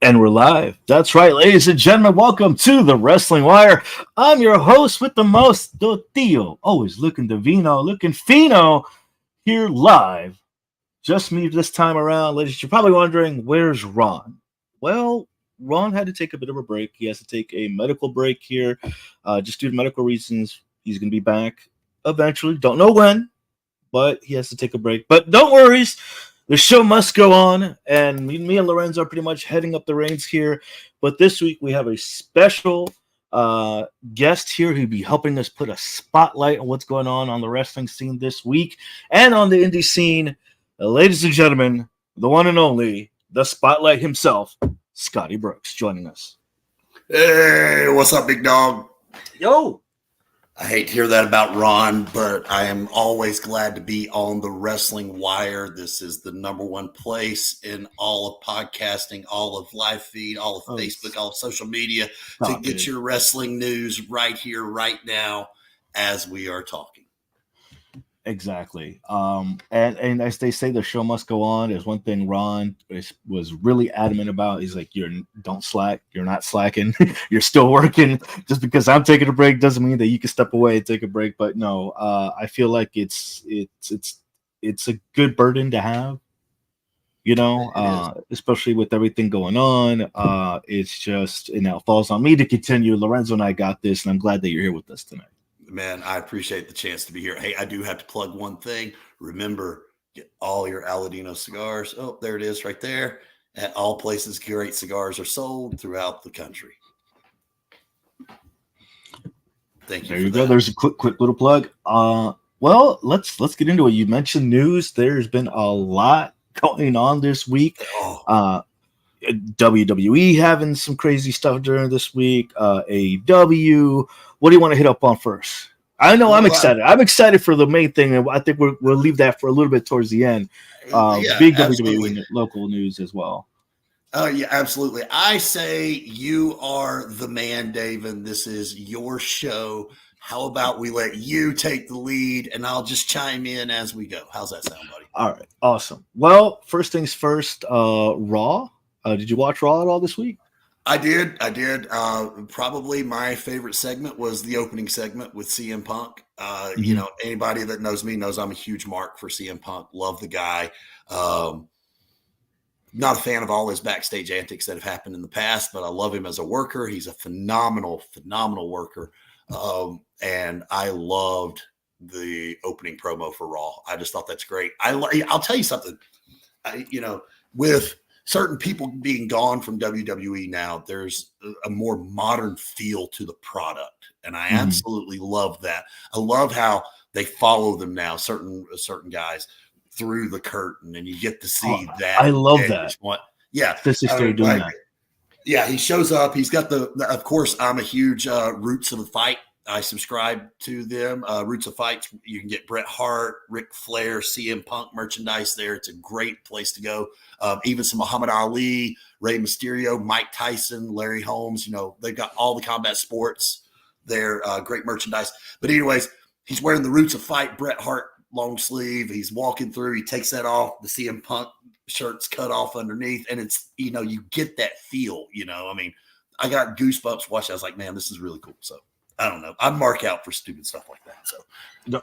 And we're live. That's right, ladies and gentlemen. Welcome to the Wrestling Wire. I'm your host with the most, the Theo. Always looking divino, looking fino. Here live. Just me this time around. Ladies, you're probably wondering, where's Ron? Well, Ron had to take a bit of a break. He has to take a medical break here. Just due to medical reasons. He's going to be back eventually. Don't know when, but he has to take a break. But don't worry. The show must go on, and me and Lorenzo are pretty much heading up the reins here. But this week we have a special guest here who'll be helping us put a spotlight on what's going on the wrestling scene this week and on the indie scene. Ladies and gentlemen, the one and only, the Spotlight himself, Scotty Brooks, joining us. Hey, what's up, big dog? Yo! I hate to hear that about Ron, but I am always glad to be on the Wrestling Wire. This is the number one place in all of podcasting, all of live feed, all of Facebook, all of social media to get your wrestling news right here, right now, as we are talking. Exactly. And as they say, the show must go on. There's one thing Ron was really adamant about. He's like, don't slack. You're not slacking. You're still working. Just because I'm taking a break doesn't mean that you can step away and take a break. But no, I feel like it's a good burden to have, especially with everything going on. It's just, it now falls on me to continue. Lorenzo and I got this, and I'm glad that you're here with us tonight. Man, I appreciate the chance to be here. Hey, I do have to plug one thing. Remember, get all your Aladino cigars. Oh, there it is right there. At all places great cigars are sold throughout the country. Thank you. There you go. There's a quick little plug. Well, let's get into it. You mentioned news. There's been a lot going on this week. WWE having some crazy stuff during this week. AEW. What do you want to hit up on first? I know I'm excited. I'm excited for the main thing, and I think we'll leave that for a little bit towards the end. Big WWE local news as well. Oh, yeah, absolutely. I say you are the man, Daven. This is your show. How about we let you take the lead, and I'll just chime in as we go. How's that sound, buddy? All right. Awesome. Well, first things first, Raw. Did you watch Raw at all this week? I did. Probably my favorite segment was the opening segment with CM Punk. Anybody that knows me knows I'm a huge mark for CM Punk. Love the guy. Not a fan of all his backstage antics that have happened in the past, but I love him as a worker. He's a phenomenal worker. And I loved the opening promo for Raw. I just thought that's great. I'll tell you something, with certain people being gone from WWE now, there's a more modern feel to the product. And I absolutely love that. I love how they follow them now, certain guys through the curtain, and you get to see that. I love that. This is doing that. Yeah, he shows up. He's got of course, I'm a huge Roots of the Fight. I subscribe to them. Roots of Fights. You can get Bret Hart, Ric Flair, CM Punk merchandise there. It's a great place to go. Even some Muhammad Ali, Rey Mysterio, Mike Tyson, Larry Holmes. They've got all the combat sports there. Great merchandise. But anyways, he's wearing the Roots of Fight Bret Hart long sleeve. He's walking through. He takes that off. The CM Punk shirt's cut off underneath. And it's, you get that feel, I mean, I got goosebumps watching. I was like, man, this is really cool. So I don't know. I mark out for stupid stuff like that. So no,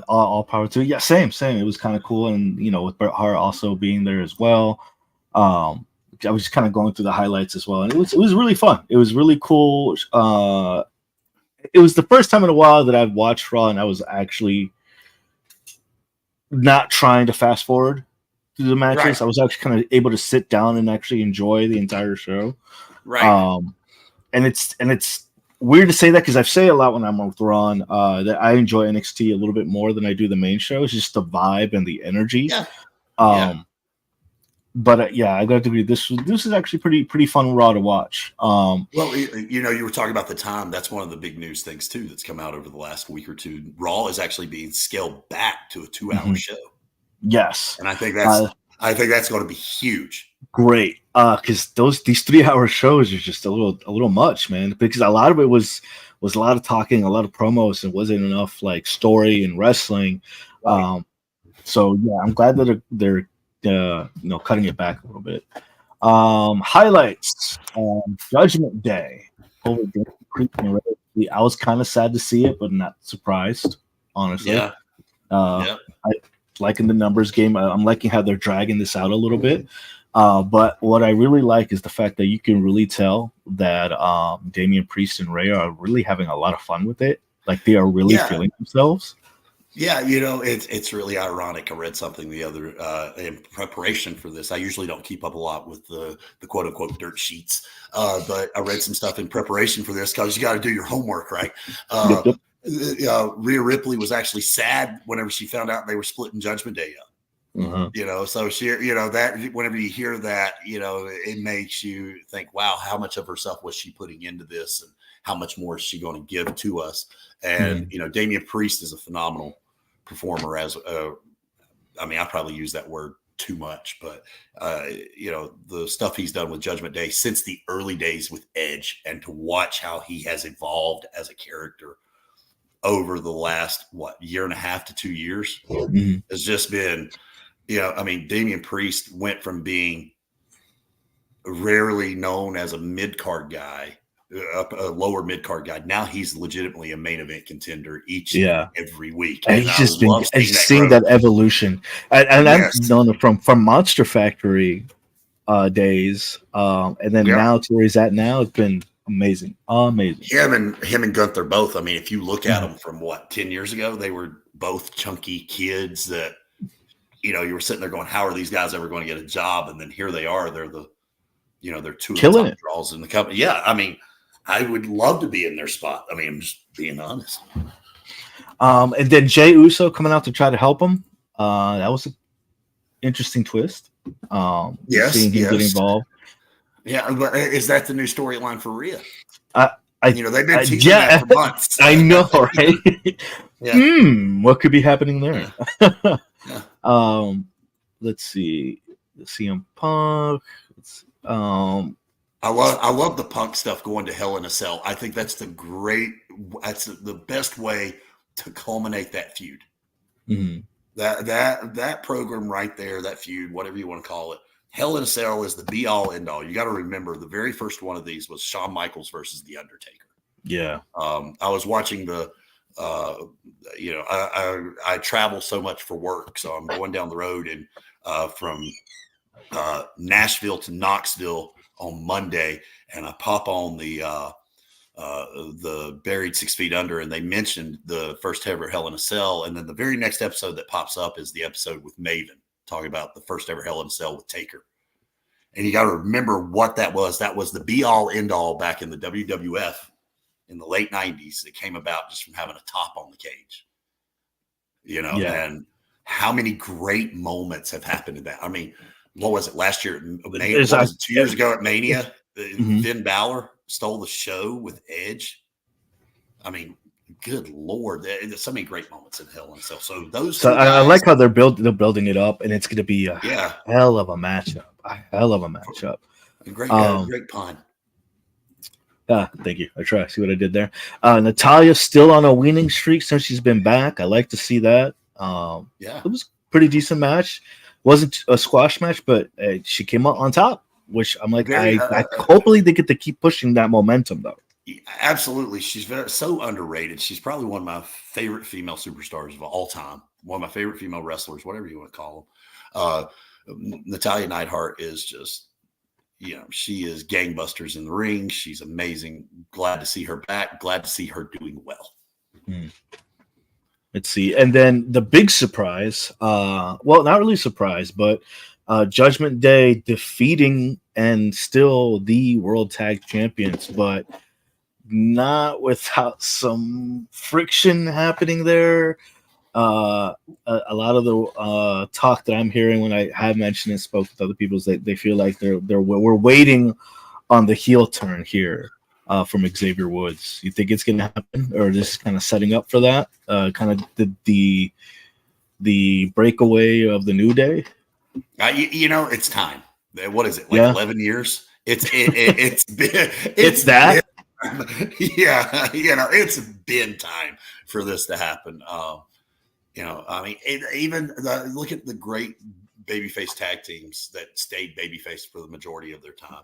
all power to it. Yeah, same. It was kind of cool, and with Bret Hart also being there as well. I was just kind of going through the highlights as well, and it was really fun. It was really cool. It was the first time in a while that I've watched Raw, and I was actually not trying to fast forward through the matches. Right. I was actually kind of able to sit down and actually enjoy the entire show. Right. And it's weird to say that because I say a lot when I'm with Ron that I enjoy NXT a little bit more than I do the main show. It's just the vibe and the energy. Yeah. But I got to agree. This is actually pretty fun Raw to watch. Well, you were talking about the time. That's one of the big news things too that's come out over the last week or two. Raw is actually being scaled back to a 2-hour show. Yes, and I think that's going to be huge. Great, because these 3-hour shows are just a little much, man. Because a lot of it was a lot of talking, a lot of promos, and wasn't enough like story and wrestling. Right. So yeah, I'm glad that they're cutting it back a little bit. Highlights. Judgment Day. Over Damien Priest and Rhea. I was kind of sad to see it, but not surprised, honestly. Yeah. I liking the numbers game. I'm liking how they're dragging this out a little bit. But what I really like is the fact that you can really tell that Damien Priest and Rhea are really having a lot of fun with it. Like they are really feeling themselves. Yeah, you know, it's really ironic. I read something the other in preparation for this. I usually don't keep up a lot with the quote unquote dirt sheets, but I read some stuff in preparation for this because you got to do your homework, right? Yep. Rhea Ripley was actually sad whenever she found out they were splitting Judgment Day up. Mm-hmm. You know, so she, you know, that whenever you hear that, you know, it makes you think, wow, how much of herself was she putting into this, and how much more is she going to give to us? And you know, Damien Priest is a phenomenal performer. As I mean, I probably use that word too much, but you know, the stuff he's done with Judgment Day since the early days with Edge, and to watch how he has evolved as a character over the last year and a half to 2 years has just been. You know, I mean, Damien Priest went from being rarely known as a mid-card guy, a lower mid-card guy. Now he's legitimately a main event contender each and every week. And he's just been seeing that evolution. And I've known it from Monster Factory days. And then now to where he's at now, it's been amazing. Amazing. Him and Gunther both. I mean, if you look at them from 10 years ago, they were both chunky kids that, you know, you were sitting there going, how are these guys ever going to get a job? And then here they are. They're they're two of the top draws in the company. Yeah. I mean, I would love to be in their spot. I mean, I'm just being honest. And then Jey Uso coming out to try to help him. That was an interesting twist. Seeing him get involved. Yeah. But is that the new storyline for Rhea? You know, they've been teasing that for months. I know, right? What could be happening there? Let's see. CM Punk. I love the Punk stuff going to Hell in a Cell. I think that's the best way to culminate that feud. That program right there, that feud, whatever you want to call it. Hell in a Cell is the be all end all. You got to remember the very first one of these was Shawn Michaels versus The Undertaker. Yeah. I was watching you know, I travel so much for work, so I'm going down the road and from Nashville to Knoxville on Monday, and I pop on the Buried 6 Feet Under, and they mentioned the first ever Hell in a Cell, and then the very next episode that pops up is the episode with Maven, talking about the first ever Hell in a Cell with Taker. And you got to remember what that was. That was the be all end all back in the WWF. In the late 90s, it came about just from having a top on the cage, you know, and how many great moments have happened in that. I mean, what was it last year? 2 years ago at Mania, Finn Balor stole the show with Edge. I mean, good Lord, there's so many great moments in Hell in a Cell. So those. So I like how they're building it up, and it's going to be a hell of a matchup. Great pun. Thank you. I try. See what I did there. Natalia's still on a winning streak since she's been back. I like to see that. It was a pretty decent match. Wasn't a squash match, but she came out on top, which I'm like, I hopefully they get to keep pushing that momentum though. Absolutely. She's so underrated. She's probably one of my favorite female superstars of all time. One of my favorite female wrestlers, whatever you want to call them. Natalya Neidhart is just, you know, she is gangbusters in the ring. She's amazing. Glad to see her back. Glad to see her doing well. Let's see. And then the big surprise, well, not really surprise, but Judgment Day defeating and still the World Tag Champions, but not without some friction happening there. A lot of the talk that I'm hearing when I have mentioned and spoke with other people is that they feel like we're waiting on the heel turn here from Xavier Woods. You think it's going to happen, or just kind of setting up for that? Kind of the breakaway of the New Day. You know, it's time. What is it? 11 years? It's that. Yeah, you know, it's been time for this to happen. You know, I mean, even look at the great babyface tag teams that stayed babyface for the majority of their time.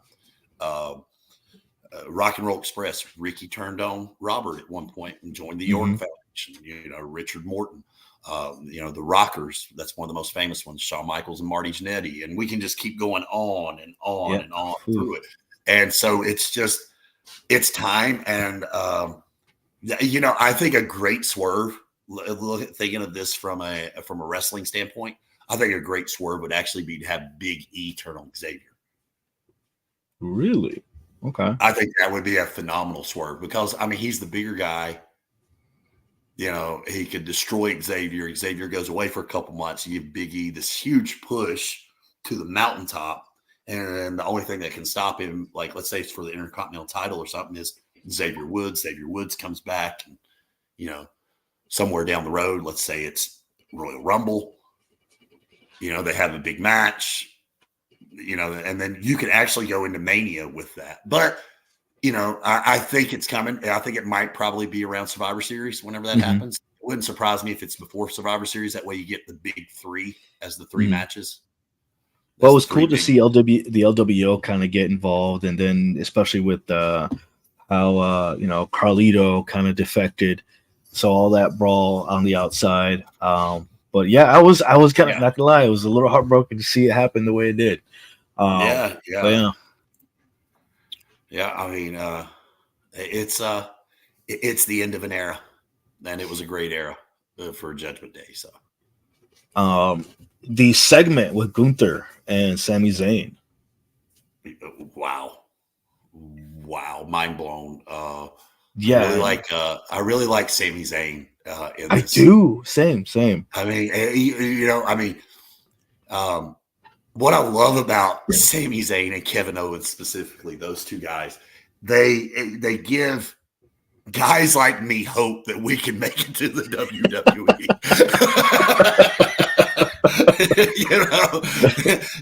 Rock and Roll Express, Ricky turned on Robert at one point and joined the York Foundation. You know, Richard Morton, you know, the Rockers. That's one of the most famous ones. Shawn Michaels and Marty Jannetty, and we can just keep going on and on and on through it. And so it's time. And you know, I think a great swerve. Thinking of this from a wrestling standpoint, I think a great swerve would actually be to have Big E turn on Xavier. Really? Okay. I think that would be a phenomenal swerve because, I mean, he's the bigger guy. You know, he could destroy Xavier. Xavier goes away for a couple months. You give Big E this huge push to the mountaintop. And the only thing that can stop him, like, let's say it's for the Intercontinental title or something, is Xavier Woods. Xavier Woods comes back and, you know, somewhere down the road, let's say it's Royal Rumble, you know, they have a big match. You know, and then you can actually go into Mania with that. But, you know, I think it's coming. I think it might probably be around Survivor Series whenever that happens. It wouldn't surprise me if it's before Survivor Series. That way you get the big three as the three matches. Well, it was cool to see the LWO kind of get involved. And then especially with how, you know, Carlito kind of defected. So all that brawl on the outside. But yeah, I was kind of not gonna lie. I was a little heartbroken to see it happen the way it did. Yeah. I mean, it's the end of an era, and it was a great era for Judgment Day. So, the segment with Gunther and Sami Zayn. Wow, mind blown. I really like Sami Zayn. I do. Same. I mean, you know, what I love about Sami Zayn and Kevin Owens specifically, those two guys, they give guys like me hope that we can make it to the WWE. You know,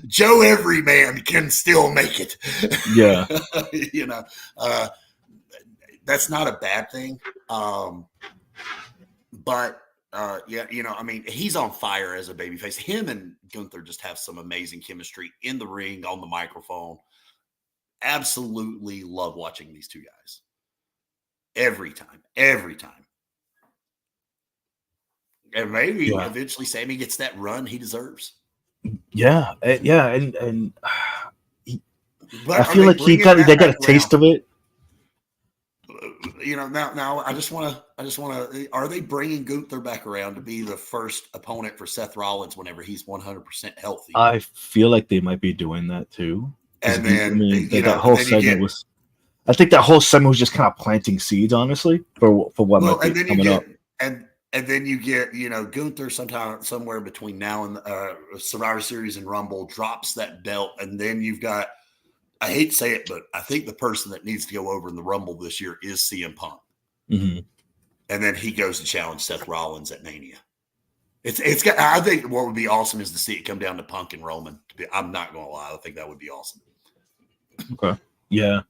Joe Everyman can still make it. Yeah. You know, that's not a bad thing. But yeah, you know, I mean, he's on fire as a babyface. Him and Gunther just have some amazing chemistry in the ring, on the microphone. Absolutely love watching these two guys. Every time. And maybe eventually Sammy gets that run he deserves. Yeah. And I feel like they got a taste of it. You know, now I just want to. Are they bringing Gunther back around to be the first opponent for Seth Rollins whenever he's 100% healthy? I feel like they might be doing that too. And then that whole segment was. I think that whole segment was just kind of planting seeds, honestly, for what might be coming up. And then you get, you know, Gunther somewhere between now and Survivor Series and Rumble drops that belt, and then you've got. I hate to say it, but I think the person that needs to go over in the Rumble this year is CM Punk. Mm-hmm. And then he goes to challenge Seth Rollins at Mania. It's got. I think what would be awesome is to see it come down to Punk and Roman. I'm not going to lie. I think that would be awesome. Okay. Yeah.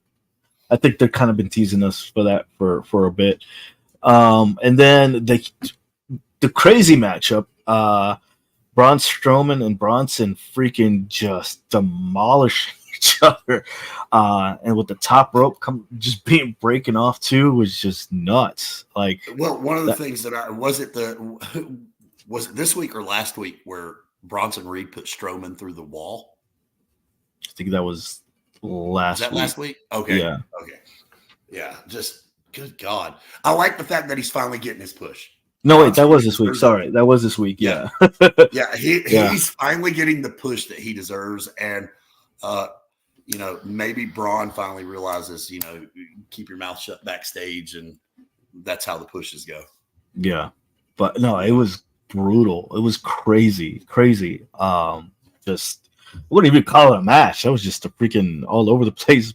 I think they've kind of been teasing us for that for a bit. And then the crazy matchup, Braun Strowman and Bronson freaking just demolishing each other, and with the top rope breaking off too was just nuts. Like, well, one of the things that was it this week or last week where Bronson Reed put Strowman through the wall? I think that was last week. Okay. Yeah. Okay. Yeah. Just good God. I like the fact that he's finally getting his push. No, wait, that was this week. Sorry, that was this week. Yeah. He's finally getting the push that he deserves. And, you know, maybe Braun finally realizes, you know, keep your mouth shut backstage, and that's how the pushes go. Yeah. But no, it was brutal. It was crazy. Just, I wouldn't even call it a match. That was just a freaking all over the place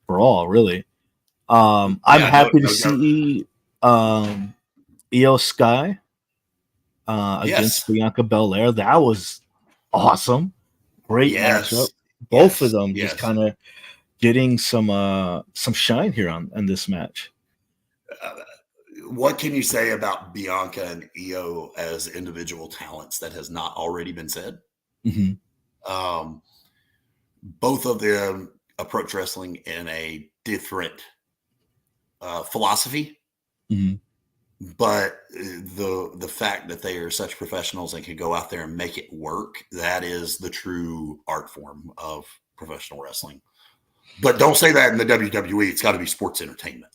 brawl, really. I'm happy to see Io Sky against Bianca Belair. That was awesome. Great matchup. Both of them just kind of getting some shine here on this match. What can you say about Bianca and Io as individual talents that has not already been said? Both of them approach wrestling in a different philosophy. But the fact that they are such professionals and can go out there and make it work, that is the true art form of professional wrestling. But don't say that in the WWE. It's got to be sports entertainment.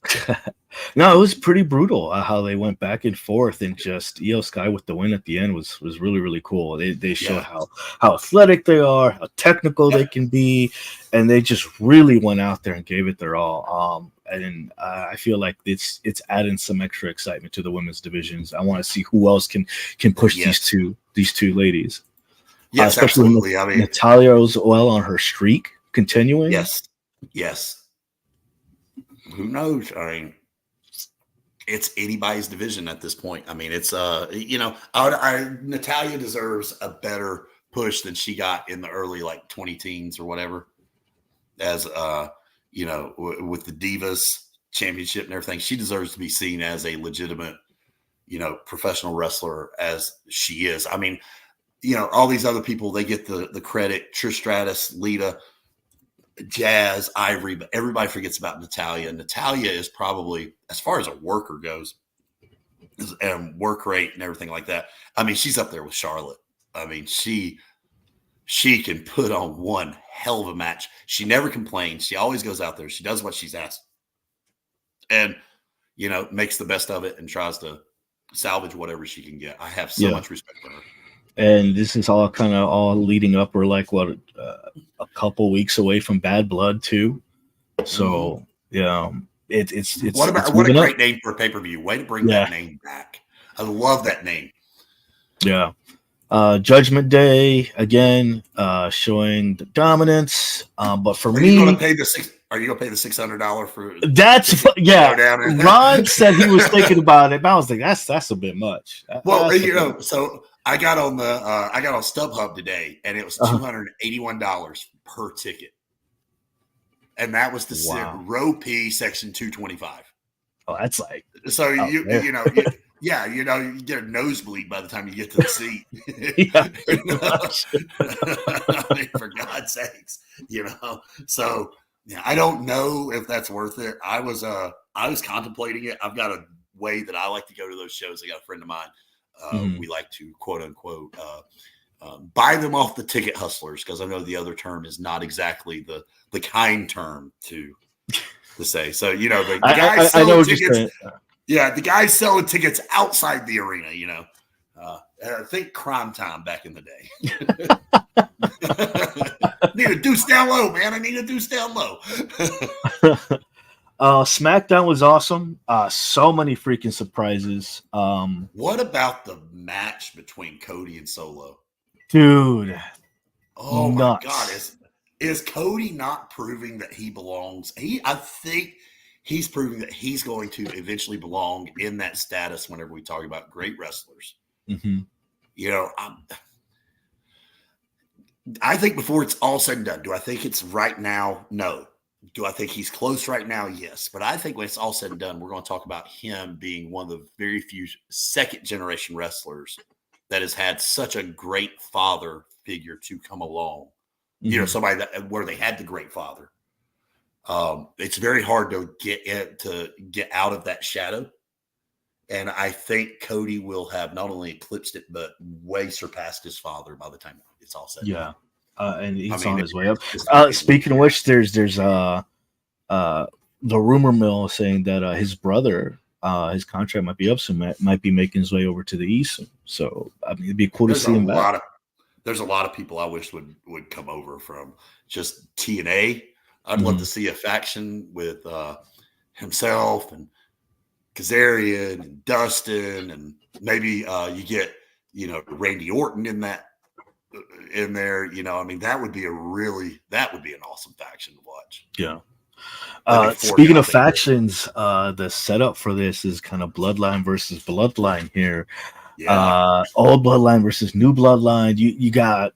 No, it was pretty brutal how they went back and forth, and just Io Sky with the win at the end was really, really cool. They showed how athletic they are, how technical they can be, and they just really went out there and gave it their all. And I feel like it's adding some extra excitement to the women's divisions. I want to see who else can push these two ladies. Yes, especially absolutely. I mean, Natalia as well on her streak continuing. Yes. Who knows? I mean, it's anybody's division at this point. I mean, it's Natalia deserves a better push than she got in the early 20 teens or whatever. As with the Divas Championship and everything, she deserves to be seen as a legitimate, professional wrestler as she is. I mean, all these other people, they get the credit. Trish Stratus, Lita, Jazz, Ivory, but everybody forgets about Natalia. Natalia is probably, as far as a worker goes, and work rate and everything like that, I mean, she's up there with Charlotte. I mean, she can put on one hell of a match. She never complains. She always goes out there. She does what she's asked. And, makes the best of it and tries to salvage whatever she can get. I have so much respect for her. And this is all kind of all leading up. We're a couple weeks away from Bad Blood too. So it's what a great name for a pay-per-view. Way to bring that name back. I love that name. Yeah. Judgment Day again, showing the dominance. But for me, are you gonna pay the $600 for? That's Ron said he was thinking about it, but I was like, that's a bit much. So I got on StubHub today, and it was $281 per ticket, and that was the row P, section 225. Oh, that's like you get a nosebleed by the time you get to the seat. I mean, for God's sakes, So I don't know if that's worth it. I was contemplating it. I've got a way that I like to go to those shows. I got a friend of mine. We like to quote unquote buy them off the ticket hustlers, because I know the other term is not exactly the kind term to say. So the guys selling tickets. The guys selling tickets outside the arena. I think Crime Time back in the day. Need a deuce down low, man. I need a deuce down low. SmackDown was awesome. So many freaking surprises. What about the match between Cody and Solo? Dude. Oh nuts. My God. Is Cody not proving that he belongs? I think he's proving that he's going to eventually belong in that status whenever we talk about great wrestlers. I think before it's all said and done, do I think it's right now? No. Do I think he's close right now? Yes. But I think when it's all said and done, we're going to talk about him being one of the very few second-generation wrestlers that has had such a great father figure to come along. Somebody where they had the great father. It's very hard to get out of that shadow. And I think Cody will have not only eclipsed it, but way surpassed his father by the time it's all said. Yeah. And he's on his way up. Speaking of which, there's the rumor mill saying that his brother, his contract might be up soon, might be making his way over to the East soon. So I mean, it'd be cool to see him back. There's a lot of people I wish would come over from just TNA. I'd love to see a faction with himself and Kazarian and Dustin, and maybe you get Randy Orton in there. I mean, that would be an awesome faction to watch. Yeah. Speaking of factions, the setup for this is kind of Bloodline versus Bloodline here. Old Bloodline versus New Bloodline. You got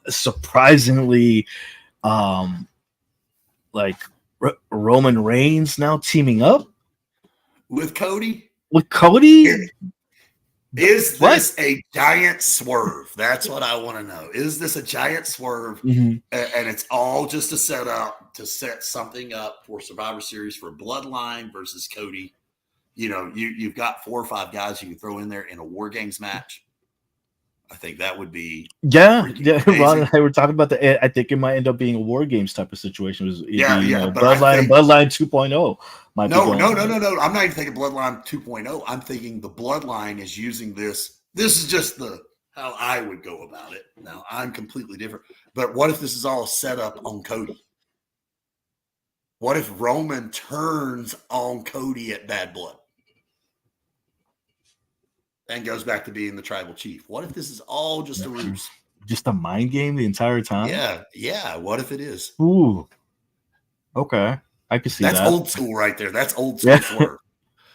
surprisingly Roman Reigns now teaming up with Cody. Is this a giant swerve? That's what I want to know. Is this a giant swerve? Mm-hmm. And it's all just a setup to set something up for Survivor Series for Bloodline versus Cody. You know, you've got 4 or 5 guys you can throw in there in a War Games match. I think that would be Ron amazing. and I were talking about I think it might end up being a War Games type of situation. Bloodline 2.0. No. I'm not even thinking Bloodline 2.0. I'm thinking the Bloodline is using this. This is just how I would go about it. Now, I'm completely different. But what if this is all set up on Cody? What if Roman turns on Cody at Bad Blood and goes back to being the tribal chief? What if this is all just a ruse? Just a mind game the entire time? Yeah. What if it is? Ooh. Okay. I can see That's that. old school right there. That's old school work.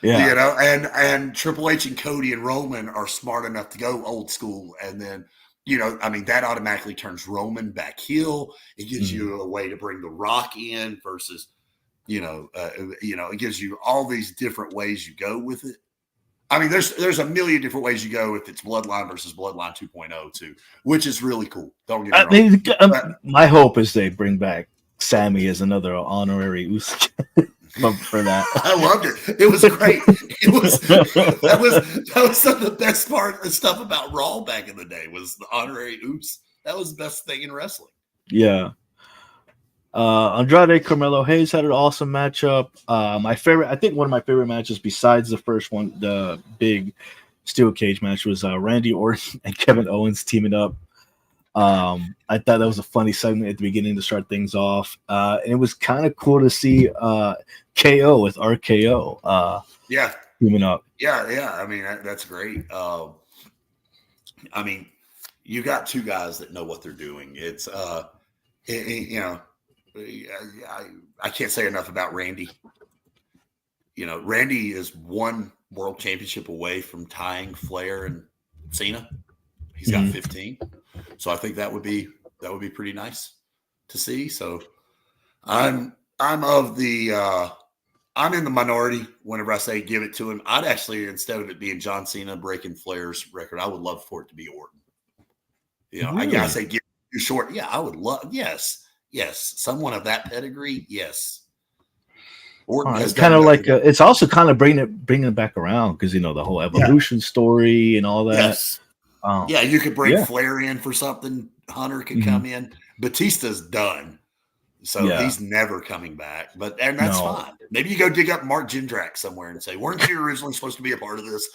Yeah. You know, and Triple H and Cody and Roman are smart enough to go old school. And then, you know, I mean, that automatically turns Roman back heel. It gives you a way to bring The Rock in versus, it gives you all these different ways you go with it. I mean, there's a million different ways you go if it's Bloodline versus Bloodline 2.0 too, which is really cool. Don't get me wrong. My hope is they bring back Sammy as another honorary Uso for that. I loved it. It was great. That was some of the best part of stuff about Raw back in the day was the honorary Uso. That was the best thing in wrestling. Yeah. Andrade Carmelo Hayes had an awesome matchup. I think one of my favorite matches besides the first one, the big steel cage match, was Randy Orton and Kevin Owens teaming up. I thought that was a funny segment at the beginning to start things off. And it was kind of cool to see KO with RKO teaming up. Yeah. I mean, that's great. I mean, you got 2 guys that know what they're doing. It's, I can't say enough about Randy. You know, Randy is 1 world championship away from tying Flair and Cena. He's got 15. So I think that would be pretty nice to see. So I'm in the minority whenever I say give it to him. I'd actually, instead of it being John Cena breaking Flair's record, I would love for it to be Orton. You know, really? I say give it too short. Yeah, I would love. Yes, someone of that pedigree. Yes. Orton it's kind of like it's also kind of bringing it back around because the whole evolution story and all that. Yes. You could bring Flair in for something. Hunter could come in. Batista's done, so he's never coming back. And that's fine. Maybe you go dig up Mark Jindrak somewhere and say, "Weren't you originally supposed to be a part of this?"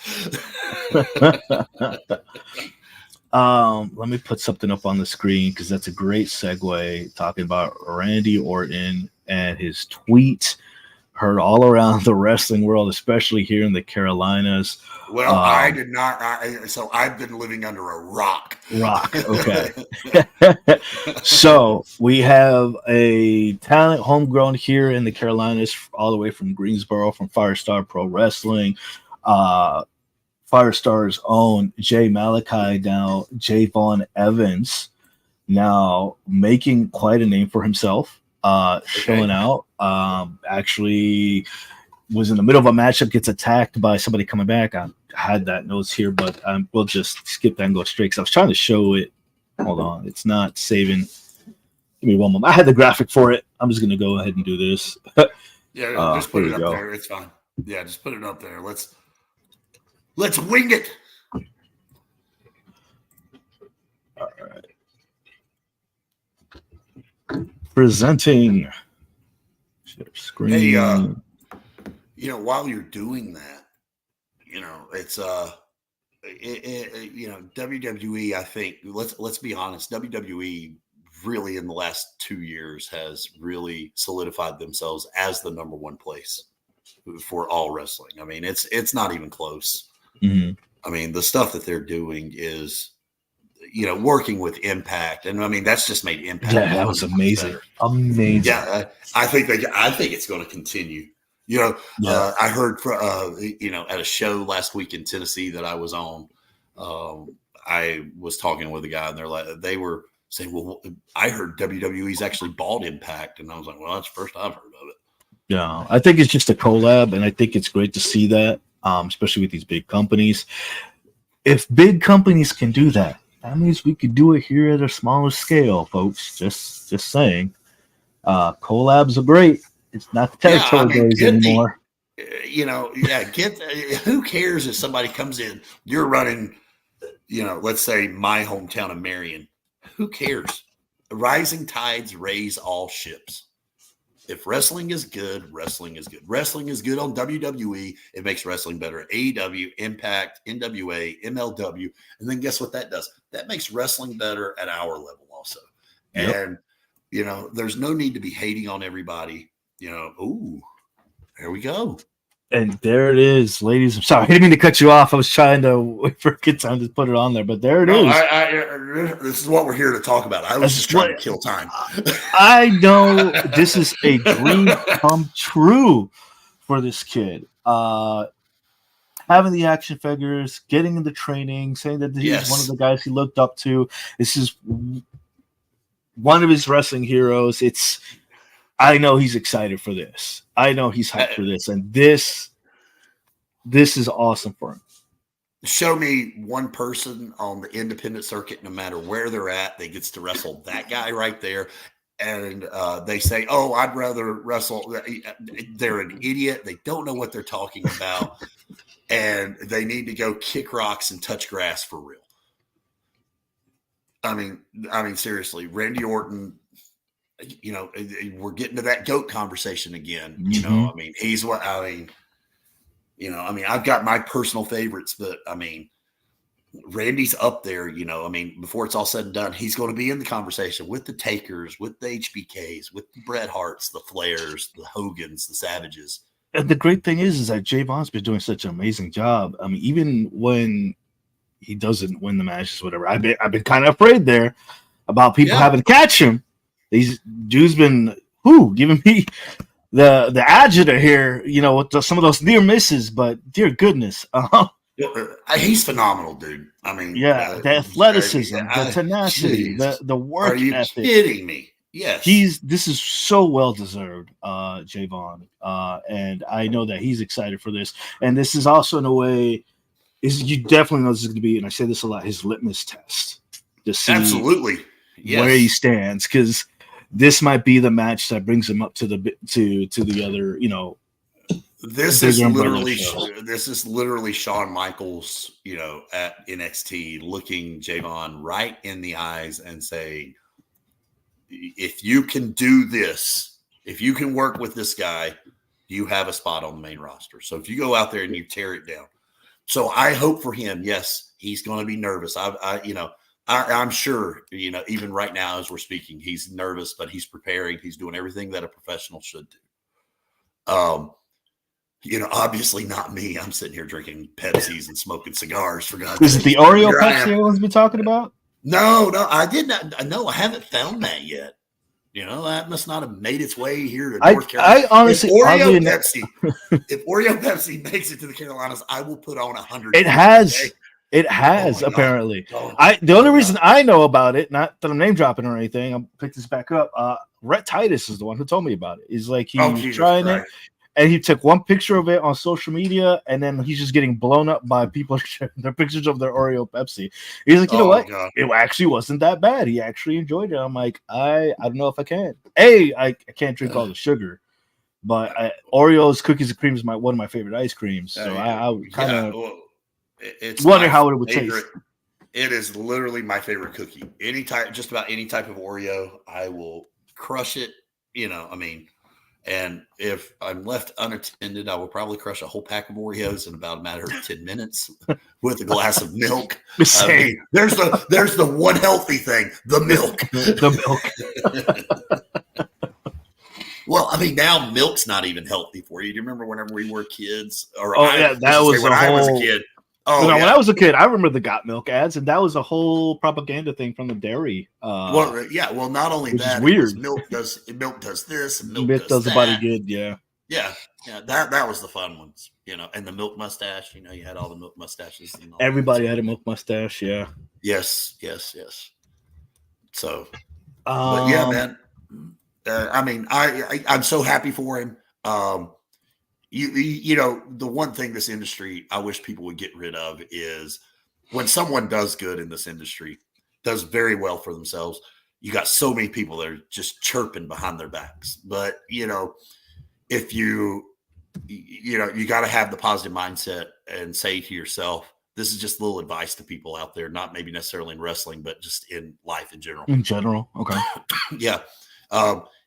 Let me put something up on the screen because that's a great segue. Talking about Randy Orton and his tweet heard all around the wrestling world, especially here in the Carolinas. Well, I did not. So I've been living under a rock. Okay. So we have a talent homegrown here in the Carolinas, all the way from Greensboro, from Firestar Pro Wrestling. Firestar's own Jay Malachi, now Javon Evans, now making quite a name for himself. Showing out. Actually was in the middle of a matchup, gets attacked by somebody coming back. I had that notes here, but we'll just skip that and go straight because I was trying to show it. Hold on, it's not saving. Give me one moment. I had the graphic for it. I'm just gonna go ahead and do this. Just put it up there. It's fine. Yeah, just put it up there. Let's wing it. All right. Presenting share screen. Hey, while you're doing that, it's WWE. I think let's be honest. WWE really in the last 2 years has really solidified themselves as the number 1 place for all wrestling. I mean, it's not even close. Mm-hmm. I mean, the stuff that they're doing is. Working with Impact, and I mean that's just made Impact. Yeah, that was amazing. Amazing. Yeah, I think it's going to continue. I heard at a show last week in Tennessee that I was on. I was talking with a guy, and they were saying, "Well, I heard WWE's actually bought Impact," and I was like, "Well, that's the first I've heard of it." Yeah, I think it's just a collab, and I think it's great to see that, especially with these big companies. if big companies can do that, that means we could do it here at a smaller scale, folks. Just saying. Collabs are great. It's not the Yeah, I territory mean, days anymore. who cares if somebody comes in, you're running, let's say my hometown of Marion. Who cares? Rising tides raise all ships. If wrestling is good, wrestling is good. Wrestling is good on WWE. It makes wrestling better at AEW, Impact, NWA, MLW. And then guess what that does? That makes wrestling better at our level also. Yep. And, there's no need to be hating on everybody. Ooh, there we go. And there it is, ladies. I'm sorry, I didn't mean to cut you off. I was trying to wait for a good time to put it on there, but there it is. This is what we're here to talk about. I was just trying to kill time. I know this is a dream come true for this kid. Having the action figures, getting into training, saying that he's one of the guys he looked up to. This is one of his wrestling heroes. I know he's excited for this. I know he's hyped for this, and this is awesome for him. Show me one person on the independent circuit, no matter where they're at, that gets to wrestle that guy right there. And they say, oh, I'd rather wrestle. They're an idiot. They don't know what they're talking about. And they need to go kick rocks and touch grass for real. I mean, seriously, Randy Orton, we're getting to that GOAT conversation again. Mm-hmm. I've got my personal favorites, but Randy's up there, before it's all said and done, he's going to be in the conversation with the Takers, with the HBKs, with the Bret Harts, the Flairs, the Hogans, the Savages. And the great thing is that Javon's been doing such an amazing job. I mean, even when he doesn't win the matches, whatever, I've been kind of afraid there about people having to catch him. These dudes been giving me the agita here, with some of those near misses, but dear goodness. He's phenomenal, dude. The athleticism, the tenacity, the work ethic. Are you kidding me? Yes. This is so well deserved, Javon. And I know that he's excited for this. And this is also in a way, you definitely know this is going to be, and I say this a lot, his litmus test to see absolutely where he stands, because this might be the match that brings him up to the other, This is literally Shawn Michaels, at NXT, looking Javon right in the eyes and saying, if you can do this, if you can work with this guy, you have a spot on the main roster. So if you go out there and you tear it down. So I hope for him, yes, he's going to be nervous. I'm sure, even right now as we're speaking, he's nervous, but he's preparing. He's doing everything that a professional should do. Obviously not me. I'm sitting here drinking Pepsis and smoking cigars, for God's sake. Is it the Oreo Pepsi everyone's been talking about? No, I did not. No, I haven't found that yet. That must not have made its way here to North Carolina. I honestly, if Oreo Pepsi makes it to the Carolinas, I will put on 100. It has apparently. The only reason I know about it, not that I'm name dropping or anything, I'll pick this back up. Rhett Titus is the one who told me about it. He's like, he was trying it, and he took one picture of it on social media, and then he's just getting blown up by people sharing their pictures of their Oreo Pepsi. He's like, you know what? God. It actually wasn't that bad. He actually enjoyed it. I'm like, I don't know if I can. I can't drink all the sugar, but Oreos, cookies and cream is one of my favorite ice creams. So I would kind of wonder how it would taste. It is literally my favorite cookie. Just about any type of Oreo, I will crush it. And if I'm left unattended, I will probably crush a whole pack of Oreos in about a matter of 10 minutes with a glass of milk. There's the one healthy thing, the milk. Well, now milk's not even healthy for you. Do you remember whenever we were kids? I was a kid. When I was a kid, I remember the Got Milk ads, and that was a whole propaganda thing from the dairy. Well, not only that, weird. Milk does this, and milk does that. the body good. Yeah. That was the fun ones, and the milk mustache. You had all the milk mustaches. And all everybody had a milk mustache. Yeah. Yes. So, but yeah, man. I'm so happy for him. The one thing this industry I wish people would get rid of is when someone does good in this industry, does very well for themselves, you got so many people that are just chirping behind their backs. But, if you got to have the positive mindset and say to yourself, this is just a little advice to people out there, not maybe necessarily in wrestling, but just in life in general. In general. Okay. Yeah.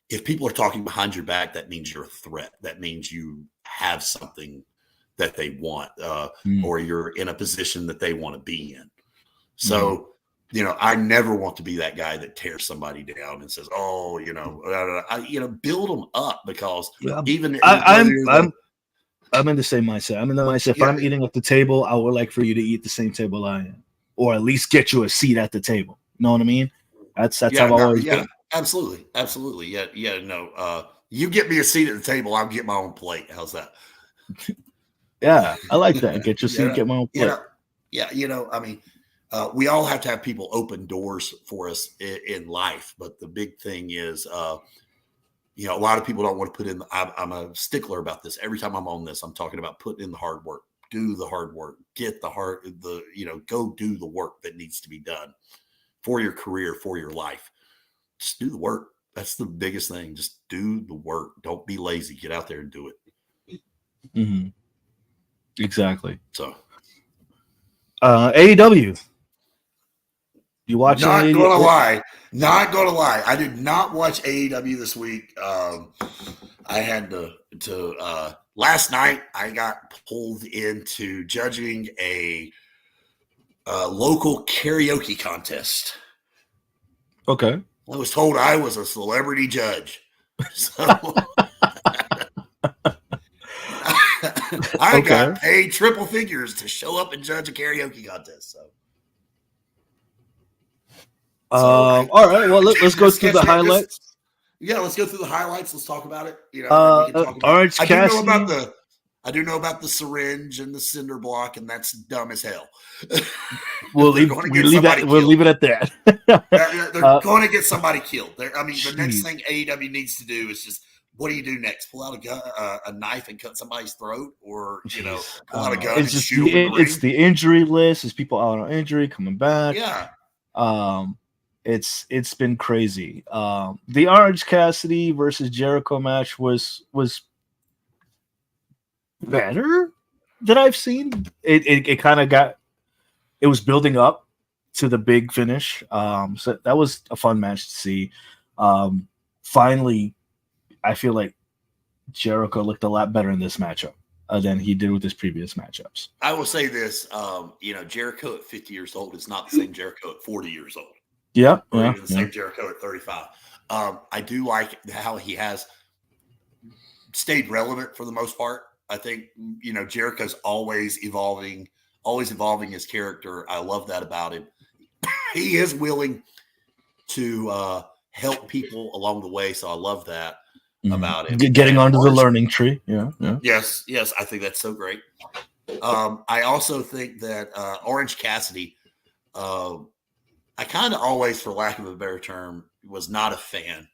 If people are talking behind your back, that means you're a threat. That means you have something that they want, or you're in a position that they want to be in. So, I never want to be that guy that tears somebody down and says, "Oh, build them up," because even I'm in the same mindset. I'm in the mindset. If I'm eating at the table, I would like for you to eat the same table I am, or at least get you a seat at the table. You know what I mean? That's how I've always been. Absolutely. Yeah. No. You get me a seat at the table, I'll get my own plate. How's that? Yeah, I like that. Get your seat, get my own plate. We all have to have people open doors for us in life, but the big thing is, a lot of people don't want to put in. I'm a stickler about this. Every time I'm on this, I'm talking about putting in the hard work. Do the hard work. Get go do the work that needs to be done for your career, for your life. Just do the work. That's the biggest thing. Just do the work. Don't be lazy. Get out there and do it. Mm-hmm. Exactly. So, AEW. You watch? Not gonna lie. I did not watch AEW this week. I had to last night. I got pulled into judging a local karaoke contest. Okay. I was told I was a celebrity judge. So I got paid triple figures to show up and judge a karaoke contest. So. All right. Well, let's go through the highlights. Let's go through the highlights. Let's talk about it. We can talk about Orange Cassidy. I do know about the syringe and the cinder block, and that's dumb as hell. We'll leave it at that. They're going to get somebody killed. The next thing AEW needs to do is just, what do you do next? Pull out a gun, a knife, and cut somebody's throat, or pull out a gun and shoot them in the ring? It's the injury list. It's people out on injury coming back. Yeah. It's been crazy. The Orange Cassidy versus Jericho match was better that I've seen. It kind of it was building up to the big finish. So that was a fun match to see. Finally, I feel like Jericho looked a lot better in this matchup than he did with his previous matchups. I will say this, Jericho at 50 years old is not the same Jericho at 40 years old. Yeah. The same Jericho at 35. I do like how he has stayed relevant for the most part. I think, Jericho's always evolving his character. I love that about him. He is willing to help people along the way. So I love that about him. Getting onto the learning tree. Yeah. Yes. I think that's so great. I also think that Orange Cassidy, I kind of always, for lack of a better term, was not a fan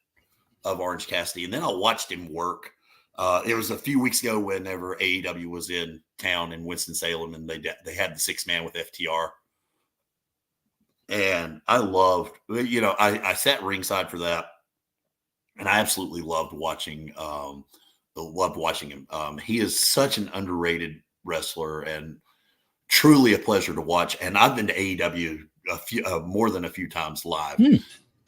of Orange Cassidy. And then I watched him work. It was a few weeks ago whenever AEW was in town in Winston-Salem, and they had the 6-man with FTR. And I loved, I sat ringside for that, and I absolutely loved watching him. He is such an underrated wrestler and truly a pleasure to watch. And I've been to AEW more than a few times live.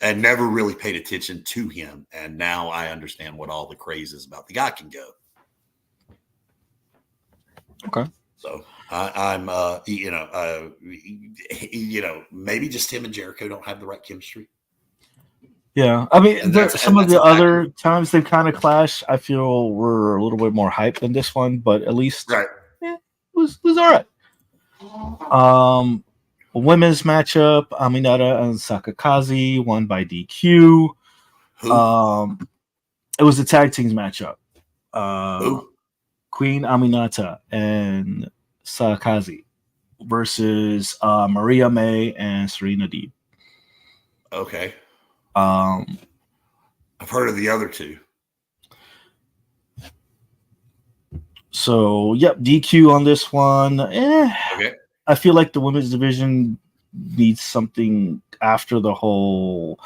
And never really paid attention to him. And now I understand what all the craze is about. The guy can go. Okay. So I'm, maybe just him and Jericho don't have the right chemistry. Yeah. I mean, some of the other times they've kind of clashed, I feel were a little bit more hype than this one, but at least it was all right. Women's matchup, Aminata and Sakakazi won by DQ. It was the tag teams matchup. Queen Aminata and Sakakazi versus Maria May and Serena Deeb. Okay. I've heard of the other two. So, yep, DQ on this one. Okay. I feel like the women's division needs something after the whole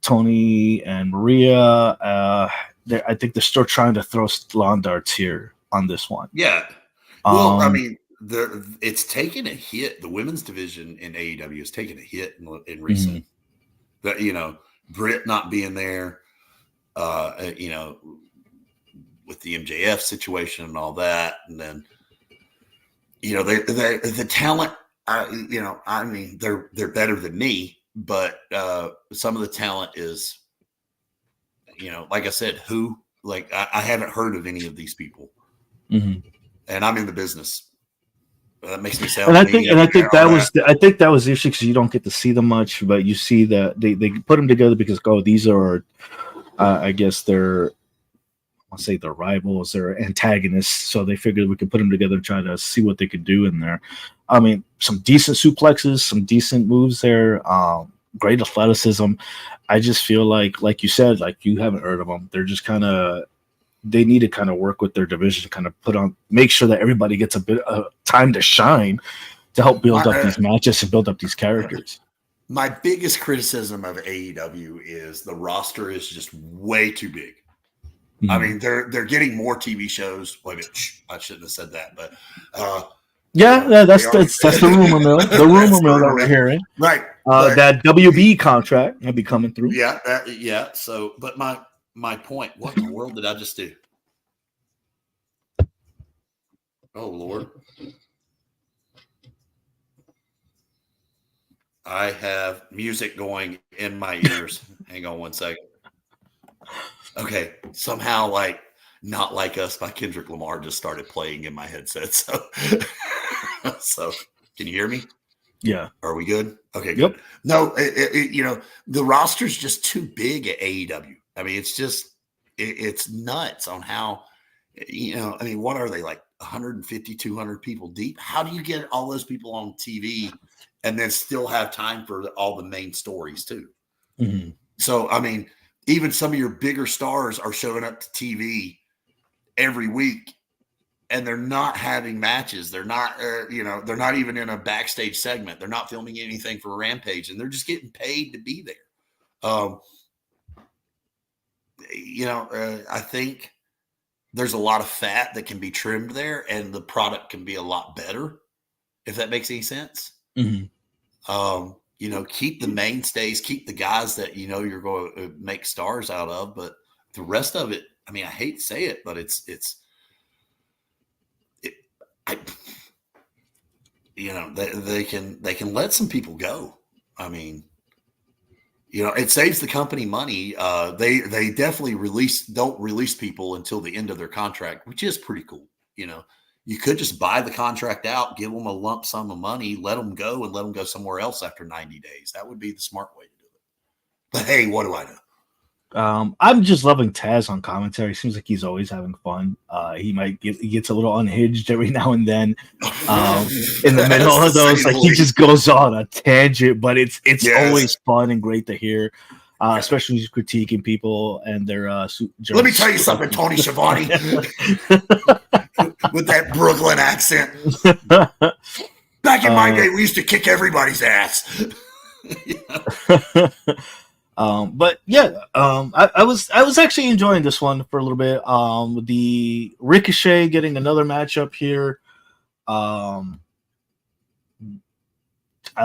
Tony and Maria. I think they're still trying to throw lawn darts here on this one. Yeah. Well, I mean, it's taken a hit. The women's division in AEW has taken a hit in recent. That, you know, Britt not being there, you know, with the MJF situation and all that, and then, you know, the talent. You know, I mean, they're better than me, but some of the talent is, you know, like I said, I haven't heard of any of these people, and I'm in the business. That makes me sound. I think that was the issue because you don't get to see them much, but you see that they put them together because these are, I guess I'll say they're rivals, they're antagonists, so they figured we could put them together and try to see what they could do in there. I mean, some decent suplexes, some decent moves there, great athleticism. I just feel like you said, like you haven't heard of them. They're just they need to kind of work with their division, kind of make sure that everybody gets a bit of time to shine to help build up these matches and build up these characters. My biggest criticism of AEW is the roster is just way too big. I mean, they're getting more TV shows. Wait a minute, I shouldn't have said that, but that's the rumor mill. The rumor mill that we're hearing, right? That WB contract will be coming through. Yeah. So, but my point, what in the world did I just do? Oh Lord, I have music going in my ears. Hang on one second. Okay, somehow like Not Like Us by Kendrick Lamar just started playing in my headset. So can you hear me? Yeah. Are we good? Okay, good. Yep. No, you know, the roster's just too big at AEW. I mean, it's just, it's nuts on how, you know, I mean, what are they, like 150, 200 people deep? How do you get all those people on TV and then still have time for all the main stories too? So, I mean, even some of your bigger stars are showing up to TV every week and they're not having matches. They're not, you know, they're not even in a backstage segment. They're not filming anything for Rampage and they're just getting paid to be there. You know, I think there's a lot of fat that can be trimmed there and the product can be a lot better, if that makes any sense. You know, keep the mainstays, keep the guys that, you know, you're going to make stars out of, but the rest of it, I mean, I hate to say it, but you know, they can let some people go. I mean, you know, it saves the company money. They definitely don't release people until the end of their contract, which is pretty cool. You know, you could just buy the contract out, give them a lump sum of money, let them go and let them go somewhere else after 90 days. That would be the smart way to do it. But hey, what do I know? I'm just loving Taz on commentary. Seems like he's always having fun. He gets a little unhinged every now and then. In the middle of those, like he just goes on a tangent, but it's always fun and great to hear. Especially when he's critiquing people and their Let me tell you something, Tony Schiavone. With that Brooklyn accent. Back in my day, we used to kick everybody's ass. But yeah, I was actually enjoying this one for a little bit. With the Ricochet getting another matchup here. At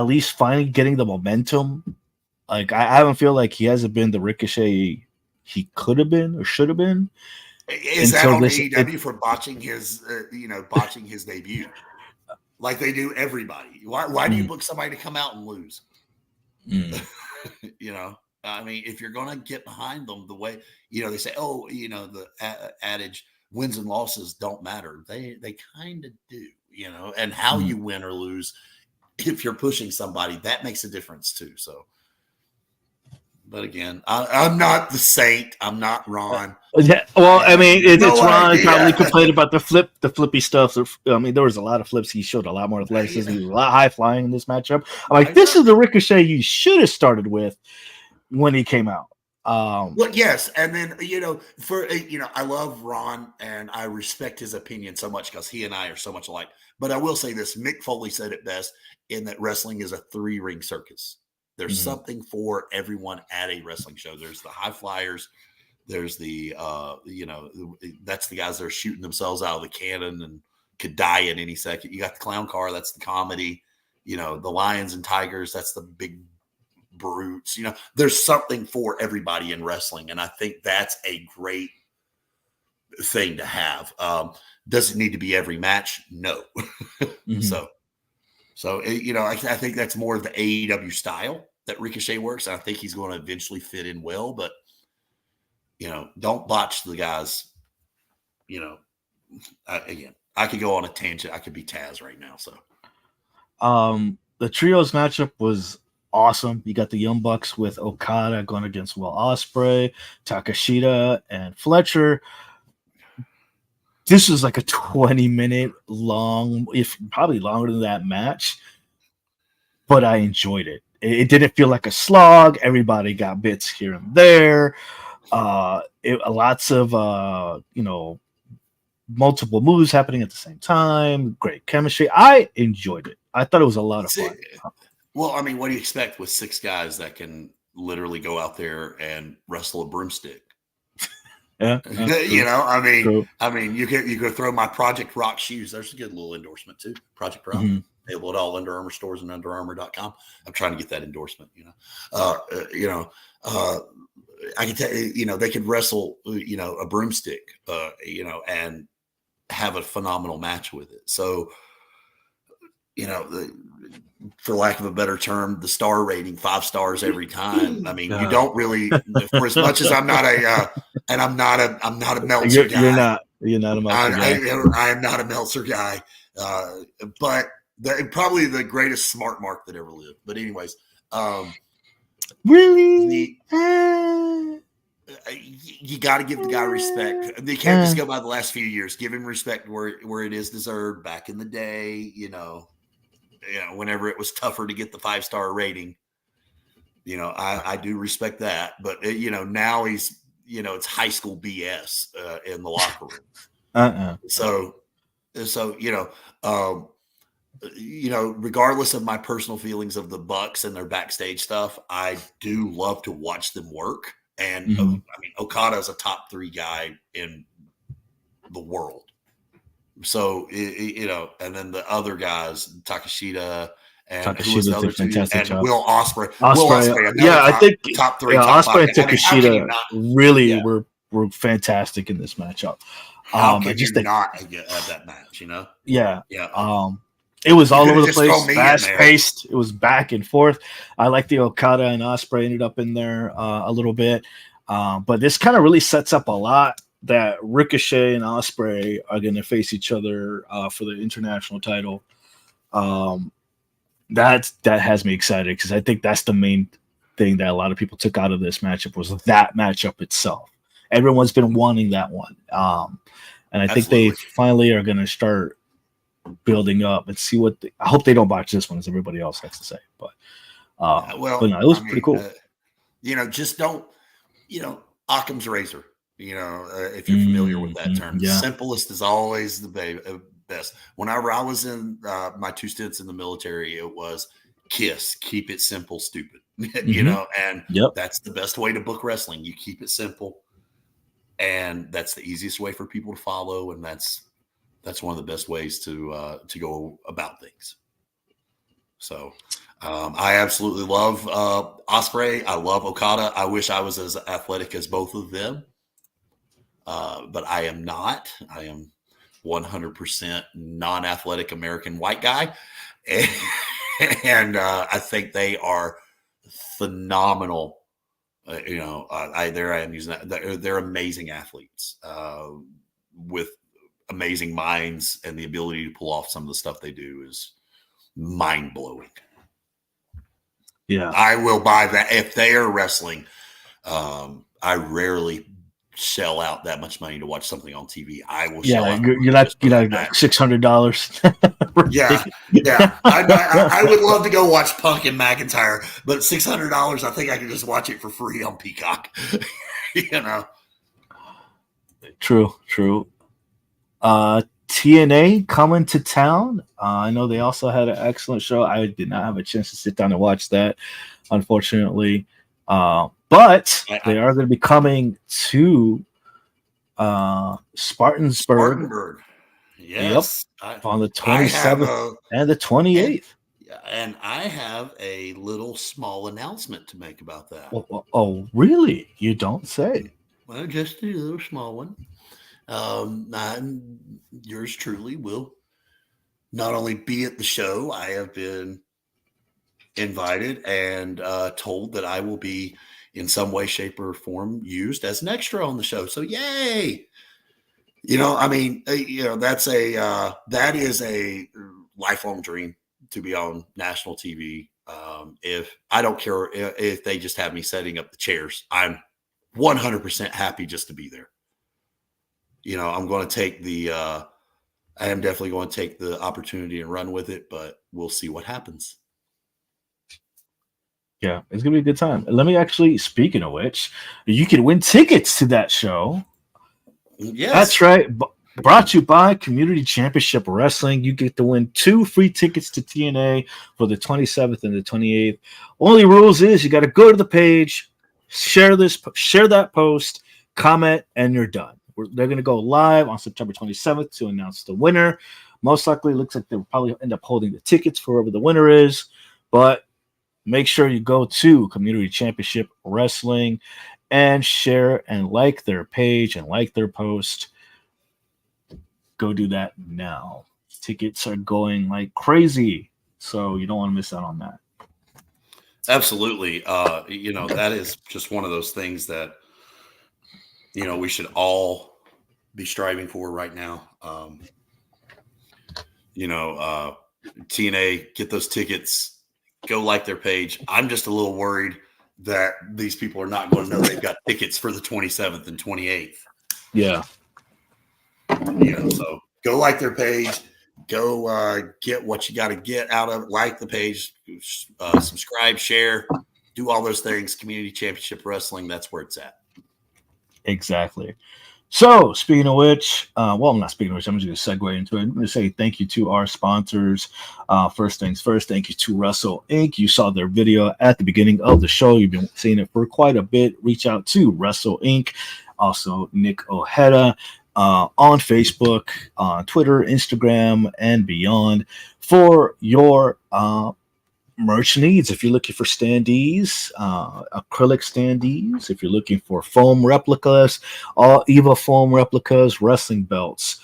least finally getting the momentum. Like I don't feel like he hasn't been the Ricochet he could have been or should have been. Is that on AEW for botching his, botching his debut, like they do everybody? Why do you book somebody to come out and lose? You know, I mean, if you're going to get behind them, the way they say, the adage, wins and losses don't matter. They kind of do, and how you win or lose. If you're pushing somebody, that makes a difference too. So. But again, I'm not the Saint. I'm not Ron. Yeah, well, I mean, it's Ron probably complained about the flippy stuff. I mean, there was a lot of flips. He showed a lot more athleticism. He was a lot high flying in this matchup. I'm like, this is the Ricochet you should have started with when he came out. Well, yes, and then I love Ron and I respect his opinion so much because he and I are so much alike. But I will say this: Mick Foley said it best in that wrestling is a 3-ring circus. There's something for everyone at a wrestling show. There's the high flyers. There's the that's the guys that are shooting themselves out of the cannon and could die at any second. You got the clown car. That's the comedy. The lions and tigers. That's the big brutes. There's something for everybody in wrestling, and I think that's a great thing to have. Does it need to be every match? No. So I think that's more of the AEW style that Ricochet works. I think he's going to eventually fit in well, but don't botch the guys. Again, I could go on a tangent. I could be Taz right now. So the trios matchup was awesome. You got the Young Bucks with Okada going against Will Ospreay, Takeshita, and Fletcher. This was like a 20-minute long, if probably longer than that match, but I enjoyed it. It didn't feel like a slog. Everybody got bits here and there. Lots of multiple moves happening at the same time. Great chemistry. I enjoyed it. I thought it was a lot of fun. Well, I mean, what do you expect with 6 guys that can literally go out there and wrestle a broomstick? Yeah, true. I mean, you could throw my Project Rock shoes. There's a good little endorsement too. Project Rock, available at all Under Armour stores and UnderArmour.com. I'm trying to get that endorsement. I can tell they could wrestle, a broomstick, and have a phenomenal match with it. So, for lack of a better term, the star rating 5 stars every time. I mean, you don't really, for as much as I'm not a Meltzer guy. You're not a Meltzer guy. I am not a Meltzer guy. But probably the greatest smart mark that ever lived. But anyways, really, you got to give the guy respect. They can't just go by the last few years. Give him respect where it is deserved. Back in the day, whenever it was tougher to get the 5-star rating, I do respect that. But now he's, it's high school BS in the locker room. So regardless of my personal feelings of the Bucks and their backstage stuff, I do love to watch them work. And I mean, Okada is a top 3 guy in the world. So, and then the other guys, Takeshita and who was the other 2? And Will Ospreay. I think top 3. Ospreay and Takeshita really were fantastic in this matchup. How can you not at that match, Yeah. It was all over the place, fast paced. It was back and forth. I like the Okada and Ospreay ended up in there a little bit. But this kind of really sets up a lot that Ricochet and Ospreay are going to face each other for the international title. That has me excited because I think that's the main thing that a lot of people took out of this matchup was that matchup itself. Everyone's been wanting that one. And I think they finally are going to start building up and see I hope they don't botch this one as everybody else has to say. But it was pretty cool. Just don't, Occam's razor. If you're familiar with that term, simplest is always the best. Whenever I was in my 2 stints in the military, it was KISS, keep it simple, stupid, and that's the best way to book wrestling. You keep it simple, and that's the easiest way for people to follow. And that's one of the best ways to go about things. So I absolutely love Ospreay. I love Okada. I wish I was as athletic as both of them. But I am not. I am 100% non-athletic American white guy. And I think they are phenomenal. There I am using that. They're amazing athletes with amazing minds, and the ability to pull off some of the stuff they do is mind-blowing. Yeah. I will buy that. If they are wrestling, I rarely shell out that much money to watch something on TV. I will shell out. You're not $600. Yeah, yeah. I would love to go watch Punk and McIntyre, but $600, I think I can just watch it for free on Peacock. You know. True. TNA coming to town. I know they also had an excellent show. I did not have a chance to sit down and watch that, unfortunately. But they are going to be coming to Spartanburg. Yes. Yep. On the 27th and the 28th. And I have a little small announcement to make about that. Oh, really? You don't say. Well, just a little small one. Yours truly will not only be at the show, I have been invited and told that I will be in some way, shape, or form used as an extra on the show. So yay! That is a lifelong dream to be on national TV. If I don't care if they just have me setting up the chairs, I'm 100% happy just to be there. I'm going to take I am definitely going to take the opportunity and run with it, but we'll see what happens. Yeah, it's going to be a good time. Let me speaking of which, you can win tickets to that show. Yes. That's right. Brought to you by Community Championship Wrestling. You get to win 2 free tickets to TNA for the 27th and the 28th. Only rules is you got to go to the page, share that post, comment, and you're done. They're going to go live on September 27th to announce the winner. Most likely, it looks like they'll probably end up holding the tickets for whoever the winner is. But make sure you go to Community Championship Wrestling and share and like their page and like their post. Go do that now. Tickets are going like crazy, so you don't want to miss out on that. Absolutely. That is just one of those things that we should all be striving for right now. TNA, get those tickets, go like their page. I'm just a little worried that these people are not going to know they've got tickets for the 27th and 28th. Yeah. So go like their page, go get what you got to get out of it, like the page, subscribe, share, do all those things. Community Championship Wrestling, that's where it's at. Exactly. So, speaking of which, I'm not speaking of which, I'm just going to segue into it. I'm going to say thank you to our sponsors. First things first, thank you to Wrestle Inc. You saw their video at the beginning of the show. You've been seeing it for quite a bit. Reach out to Wrestle Inc. Also, Nick Ojeda on Facebook, on Twitter, Instagram, and beyond for your merch needs. If you're looking for standees, acrylic standees, if you're looking for foam replicas, all Eva foam replicas, wrestling belts,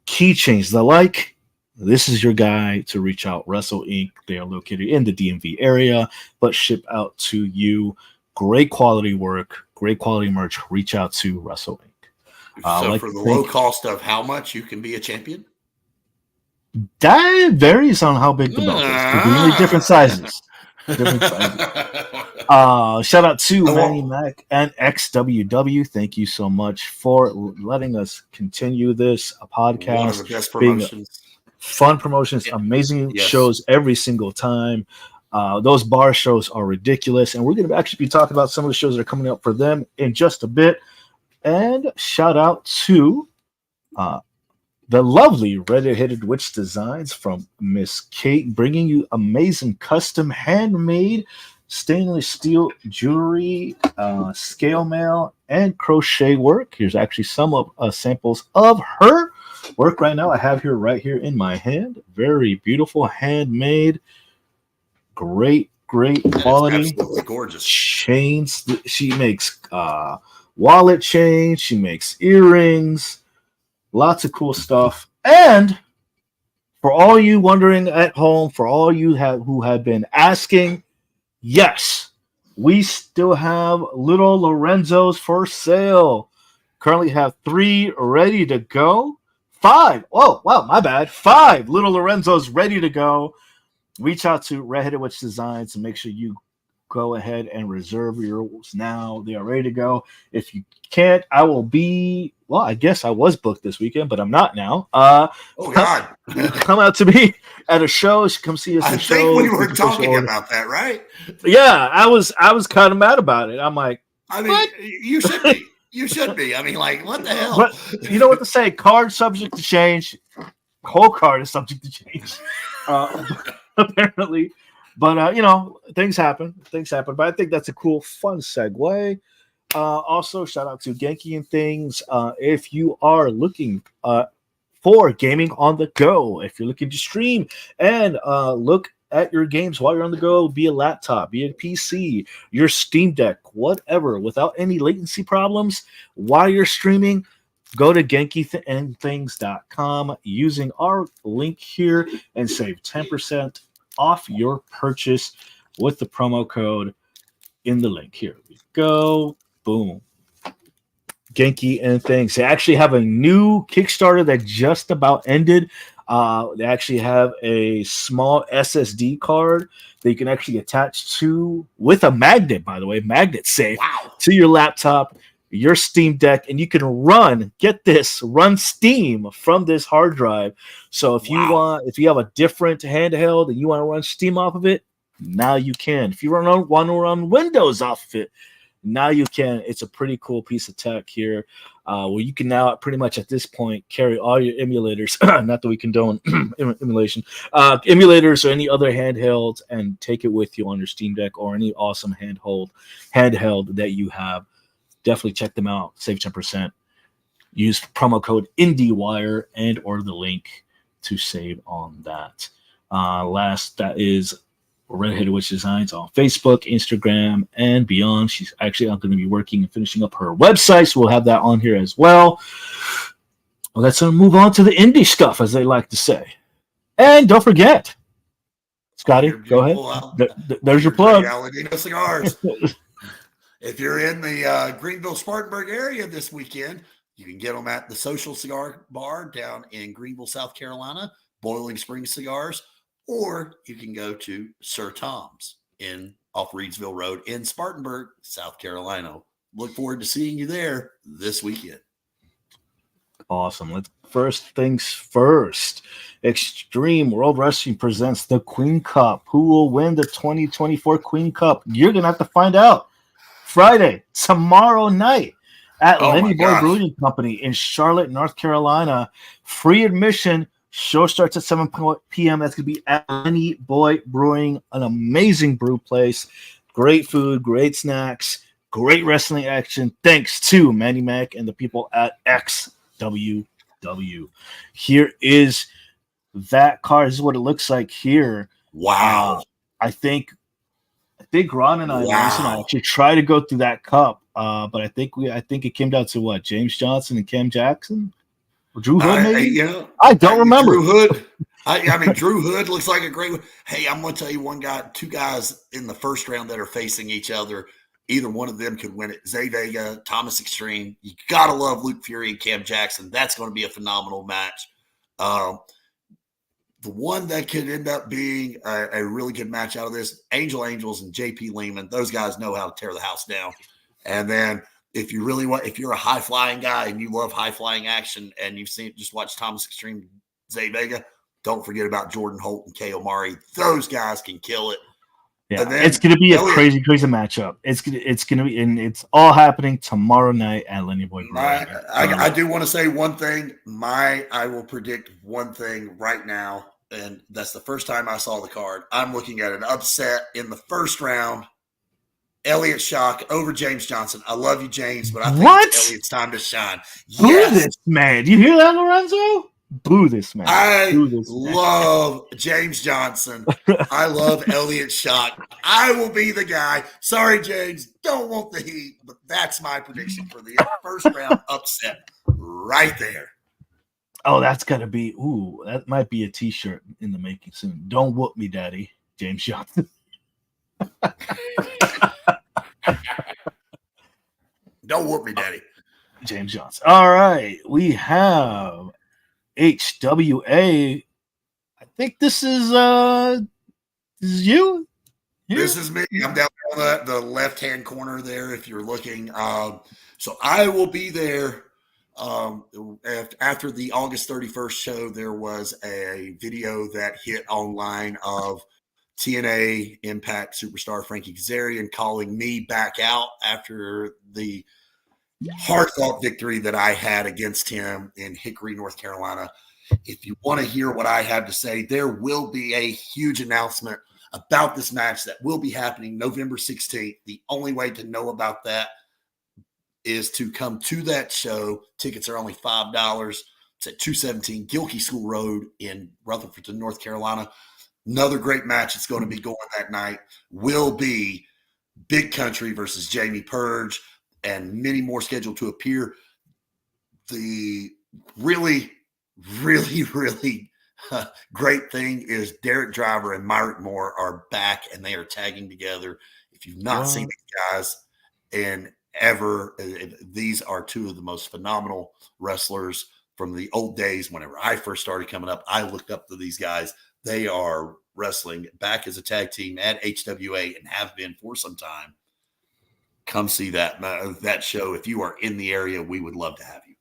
keychains, the like, this is your guy to reach out. Wrestle Inc. They are located in the DMV area, but ship out to you. Great quality work, great quality merch. Reach out to Wrestle Inc. So for the low cost of how much you can be a champion? That varies on how big the belt is. Really different sizes. Shout out to Manny Mac and XWW. Thank you so much for letting us continue this podcast. One of the best promotions. Fun promotions, amazing shows every single time. Those bar shows are ridiculous. And we're going to actually be talking about some of the shows that are coming up for them in just a bit. And shout out to the lovely Red-Headed Witch Designs from Miss Kate, bringing you amazing custom handmade stainless steel jewelry, scale mail, and crochet work. Here's actually some of samples of her work right now. I have here right here in my hand. Very beautiful, handmade, great quality. Absolutely gorgeous. Chains. She makes wallet chains. She makes earrings. Lots of cool stuff. And for all you wondering at home, for all you who have been asking, yes, we still have little Lorenzos for sale. Currently have 3 ready to go. 5. Oh, wow, my bad. 5 little Lorenzos ready to go. Reach out to Red-Headed Witch Designs and make sure you go ahead and reserve yours now. They are ready to go. If you can't, I will be. Well, I guess I was booked this weekend, but I'm not now. Oh God! Come out to me at a show. Come see us. I think we were talking about that, right? Yeah, I was kind of mad about it. I'm like, I mean, what? You should be. You should be. I mean, like, what the hell? But you know what to say? Card subject to change. Whole card is subject to change. Apparently. But, things happen. But I think that's a cool, fun segue. Also, shout out to Genki and Things. If you are looking for gaming on the go, if you're looking to stream and look at your games while you're on the go, be a laptop, be a PC, your Steam Deck, whatever, without any latency problems while you're streaming, go to genkiandthings.com using our link here and save 10% off your purchase with the promo code in the link. Here we go. Boom. Genki and Things. They actually have a new Kickstarter that just about ended. They actually have a small SSD card that you can actually attach to with a magnet, by the way, magnet safe to your laptop, your Steam Deck, and you can run Steam from this hard drive. So if you have a different handheld and you want to run Steam off of it, now you can. If you want to run Windows off of it, now you can. It's a pretty cool piece of tech here, where you can now pretty much at this point carry all your emulators. Not that we condone emulation, emulators or any other handhelds, and take it with you on your Steam Deck or any awesome handheld that you have. Definitely check them out. Save 10%. Use promo code IndieWire and or the link to save on that. Last, that is Redheaded Witch Designs on Facebook, Instagram, and beyond. She's actually going to be working and finishing up her website, so we'll have that on here as well. Let's move on to the indie stuff, as they like to say. And don't forget, Scotty, go ahead. There's your plug. Aladino Cigars. If you're in the Greenville, Spartanburg area this weekend, you can get them at the Social Cigar Bar down in Greenville, South Carolina, Boiling Springs Cigars, or you can go to Sir Tom's off Reedsville Road in Spartanburg, South Carolina. Look forward to seeing you there this weekend. Awesome. First things first. Extreme World Wrestling presents the Queen Cup. Who will win the 2024 Queen Cup? You're going to have to find out Friday, tomorrow night at Lenny Boy Brewing Company in Charlotte, North Carolina. Free admission. Show starts at 7 p.m. That's going to be at Lenny Boy Brewing, an amazing brew place. Great food, great snacks, great wrestling action. Thanks to Manny Mac and the people at XWW. Here is that card. This is what it looks like here. Wow. I think Ron and I actually tried to go through that cup, but I think it came down to what? James Johnson and Cam Jackson? Or Drew Hood, maybe? I don't remember. Drew Hood. I mean, Drew Hood looks like a great one. Hey, I'm going to tell you two guys in the first round that are facing each other. Either one of them could win it. Zay Vega, Thomas Extreme. You got to love Luke Fury and Cam Jackson. That's going to be a phenomenal match. The one that could end up being a really good match out of this, Angels and JP Lehman. Those guys know how to tear the house down. And then if you're a high flying guy and you love high flying action and you've just watched Thomas Extreme, Zay Vega, don't forget about Jordan Holt and Kay Omari. Those guys can kill it. Yeah, it's going to be a crazy matchup. It's going to be, and it's all happening tomorrow night at Lenny Boy. I do want to say one thing. I will predict one thing right now, and that's the first time I saw the card. I'm looking at an upset in the first round. Elliott Shock over James Johnson. I love you, James, but I think Elliott's time to shine. Boo this man. Do you hear that, Lorenzo? Boo this man. I love James Johnson. I love Elliott Shock. I will be the guy. Sorry, James. Don't want the heat, but that's my prediction for the first round upset right there. Oh, that's going to be, that might be a t-shirt in the making soon. Don't whoop me, Daddy. James Johnson. Don't whoop me, Daddy. James Johnson. All right. We have HWA. I think this is you. This is me. I'm down on the left-hand corner there if you're looking. So I will be there. After the August 31st show, there was a video that hit online of TNA Impact superstar Frankie Kazarian calling me back out after the hard-fought victory that I had against him in Hickory, North Carolina. If you want to hear what I have to say, there will be a huge announcement about this match that will be happening November 16th. The only way to know about that is to come to that show. Tickets are only $5. It's at 217 Gilkey School Road in Rutherford, North Carolina. Another great match that's going to be going that night will be Big Country versus Jamie Purge, and many more scheduled to appear. The really great thing is Derek Driver and Myrick Moore are back, and they are tagging together. If you've not seen these guys and ever, these are two of the most phenomenal wrestlers from the old days. Whenever I first started coming up, I looked up to these guys. They are wrestling back as a tag team at HWA and have been for some time. Come see that show. If you are in the area, we would love to have you.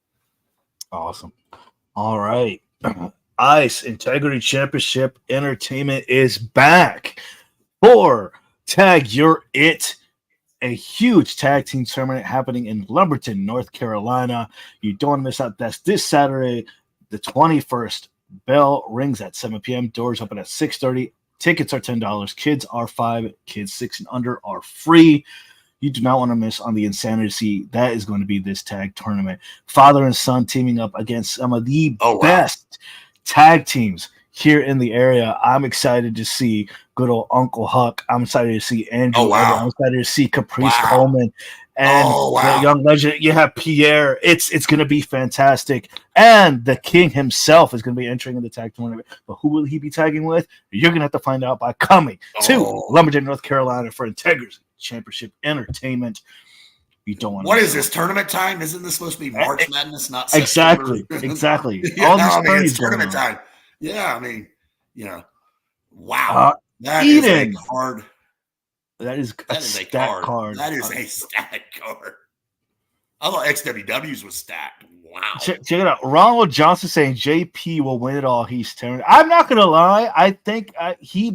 Awesome. All right. ICE Integrity Championship Entertainment is back for Tag Your It, a huge tag team tournament happening in Lumberton, North Carolina. You don't want to miss out. That's this Saturday, the 21st. Bell rings at 7 p.m. Doors open at 6:30. Tickets are $10. Kids are $5. Kids 6 and under are free. You do not want to miss on the insanity that is going to be this tag tournament. Father and son teaming up against some of the best tag teams here in the area. I'm excited to see good old Uncle Huck. I'm excited to see Andrew. I'm excited to see Caprice Coleman and the young legend. You have Pierre. It's going to be fantastic. And the King himself is going to be entering in the tag tournament. But who will he be tagging with? You're going to have to find out by coming to Lumberton, North Carolina for Integrity Championship Entertainment. You don't want. What is this tournament time? Isn't this supposed to be March Madness? Not exactly. All these tournament time. Yeah, I mean, wow. That is a card. That is a stat card. That is a stat card. I thought XWW's was stacked. Wow. Check it out. Ronald Johnson saying JP will win it all. He's terrible. I'm not gonna lie. I think he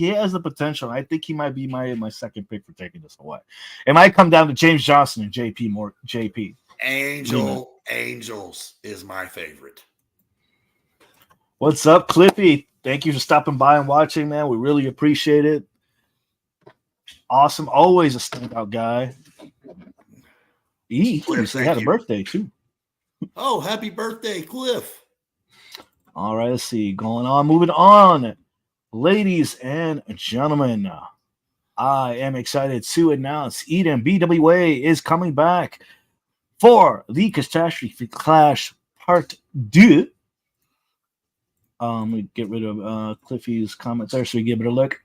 has the potential. I think he might be my second pick for taking this away. It might come down to James Johnson and JP. Angels is my favorite. What's up, Cliffy? Thank you for stopping by and watching, man. We really appreciate it. Awesome. Always a standout guy. He had a birthday, too. Oh, happy birthday, Cliff. All right, let's see. Moving on. Ladies and gentlemen, I am excited to announce Eden BWA is coming back for the Catastrophe Clash Part 2. Let me get rid of Cliffy's comments there so we give it a look.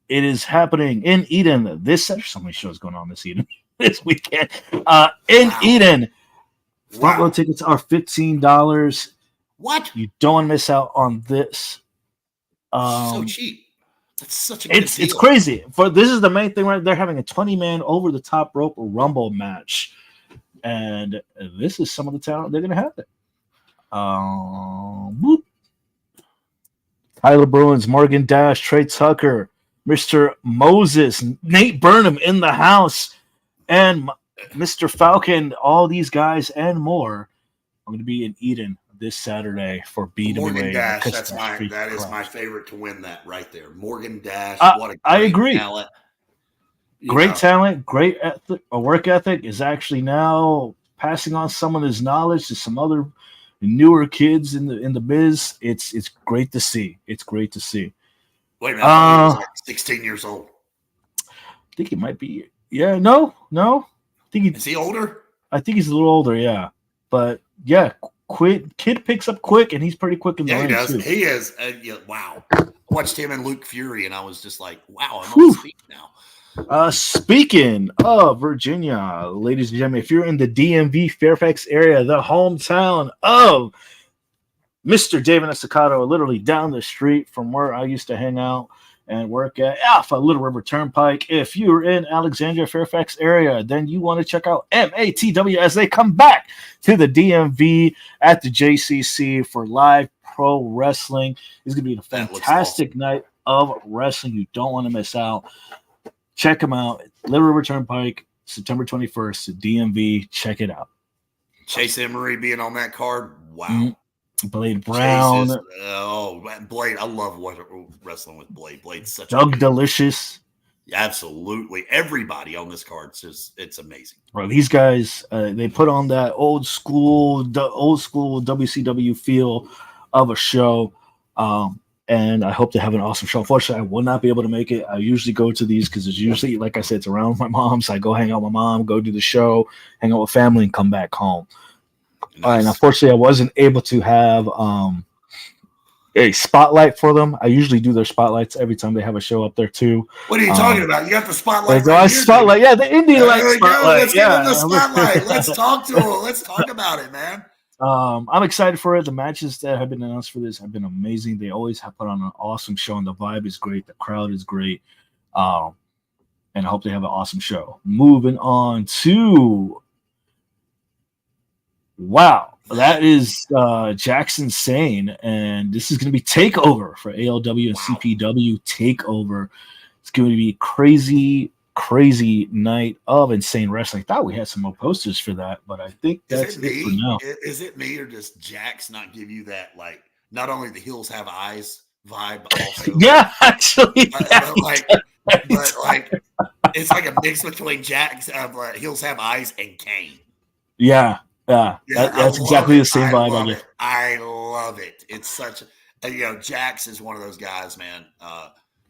It is happening in Eden. There's so many shows going on this weekend. Eden. Front row tickets are $15. What? You don't want to miss out on this. So cheap. That's such a good deal. It's crazy. This is the main thing, right? They're having a 20-man over the top rope rumble match. And this is some of the talent they're going to have there. Tyler Bruins, Morgan Dash, Trey Tucker, Mr. Moses, Nate Burnham in the house, and Mr. Falcon. All these guys and more are going to be in Eden this Saturday for BWA. Morgan Dash, that is my favorite to win that right there. Morgan Dash, what a great I agree. Talent. Great talent, great work ethic, is actually now passing on some of his knowledge to some other newer kids in the biz. It's great to see. It's great to see. Wait a minute, he was like 16 years old. I think he might be. Yeah, no. Is he older? I think he's a little older. Yeah, but yeah, kid picks up quick, and he's pretty quick in the ring. He does. Too. He is. Wow. I watched him and Luke Fury, and I was just like, wow, I'm on his feet now. Speaking of Virginia, ladies and gentlemen, if you're in the DMV Fairfax area, the hometown of Mr. Daven Estacado, literally down the street from where I used to hang out and work at Alpha Little River Turnpike. If you're in Alexandria, Fairfax area, then you want to check out MATW as they come back to the DMV at the JCC for live pro wrestling. It's going to be a fantastic night of wrestling. You don't want to miss out. Check them out. Little River Turnpike, September 21st, DMV. Check it out. Chase Emery being on that card. Wow. Mm-hmm. Blade Brown. Blade. I love wrestling with Blade. Blade's such Doug Delicious. Absolutely. Everybody on this card, it's amazing. Bro, these guys, they put on that old school WCW feel of a show. And I hope to have an awesome show. Unfortunately, I will not be able to make it. I usually go to these because it's usually, like I said, it's around my mom. So I go hang out with my mom, go do the show, hang out with family, and come back home. Nice. And unfortunately, I wasn't able to have a spotlight for them. I usually do their spotlights every time they have a show up there too. What are you talking about? You got the spotlight. Spotlight, yeah, the Indy spotlight. Let's give them the spotlight. Let's talk to them. Let's talk about it, man. I'm excited for it. The matches that have been announced for this have been amazing. They always have put on an awesome show, and the vibe is great. The crowd is great. And I hope they have an awesome show. Moving on to that is Jackson Sane, and this is going to be TakeOver for ALW and CPW TakeOver. It's going to be crazy night of insane wrestling. I thought we had some more posters for that, but I think that's it for now. Is it me, or does Jax not give you that, like, not only the heels have eyes vibe, but also actually, but it's like a mix between Jax heels have eyes and Kane. That's exactly the same vibe I get. I love it. It's such Jax is one of those guys, man.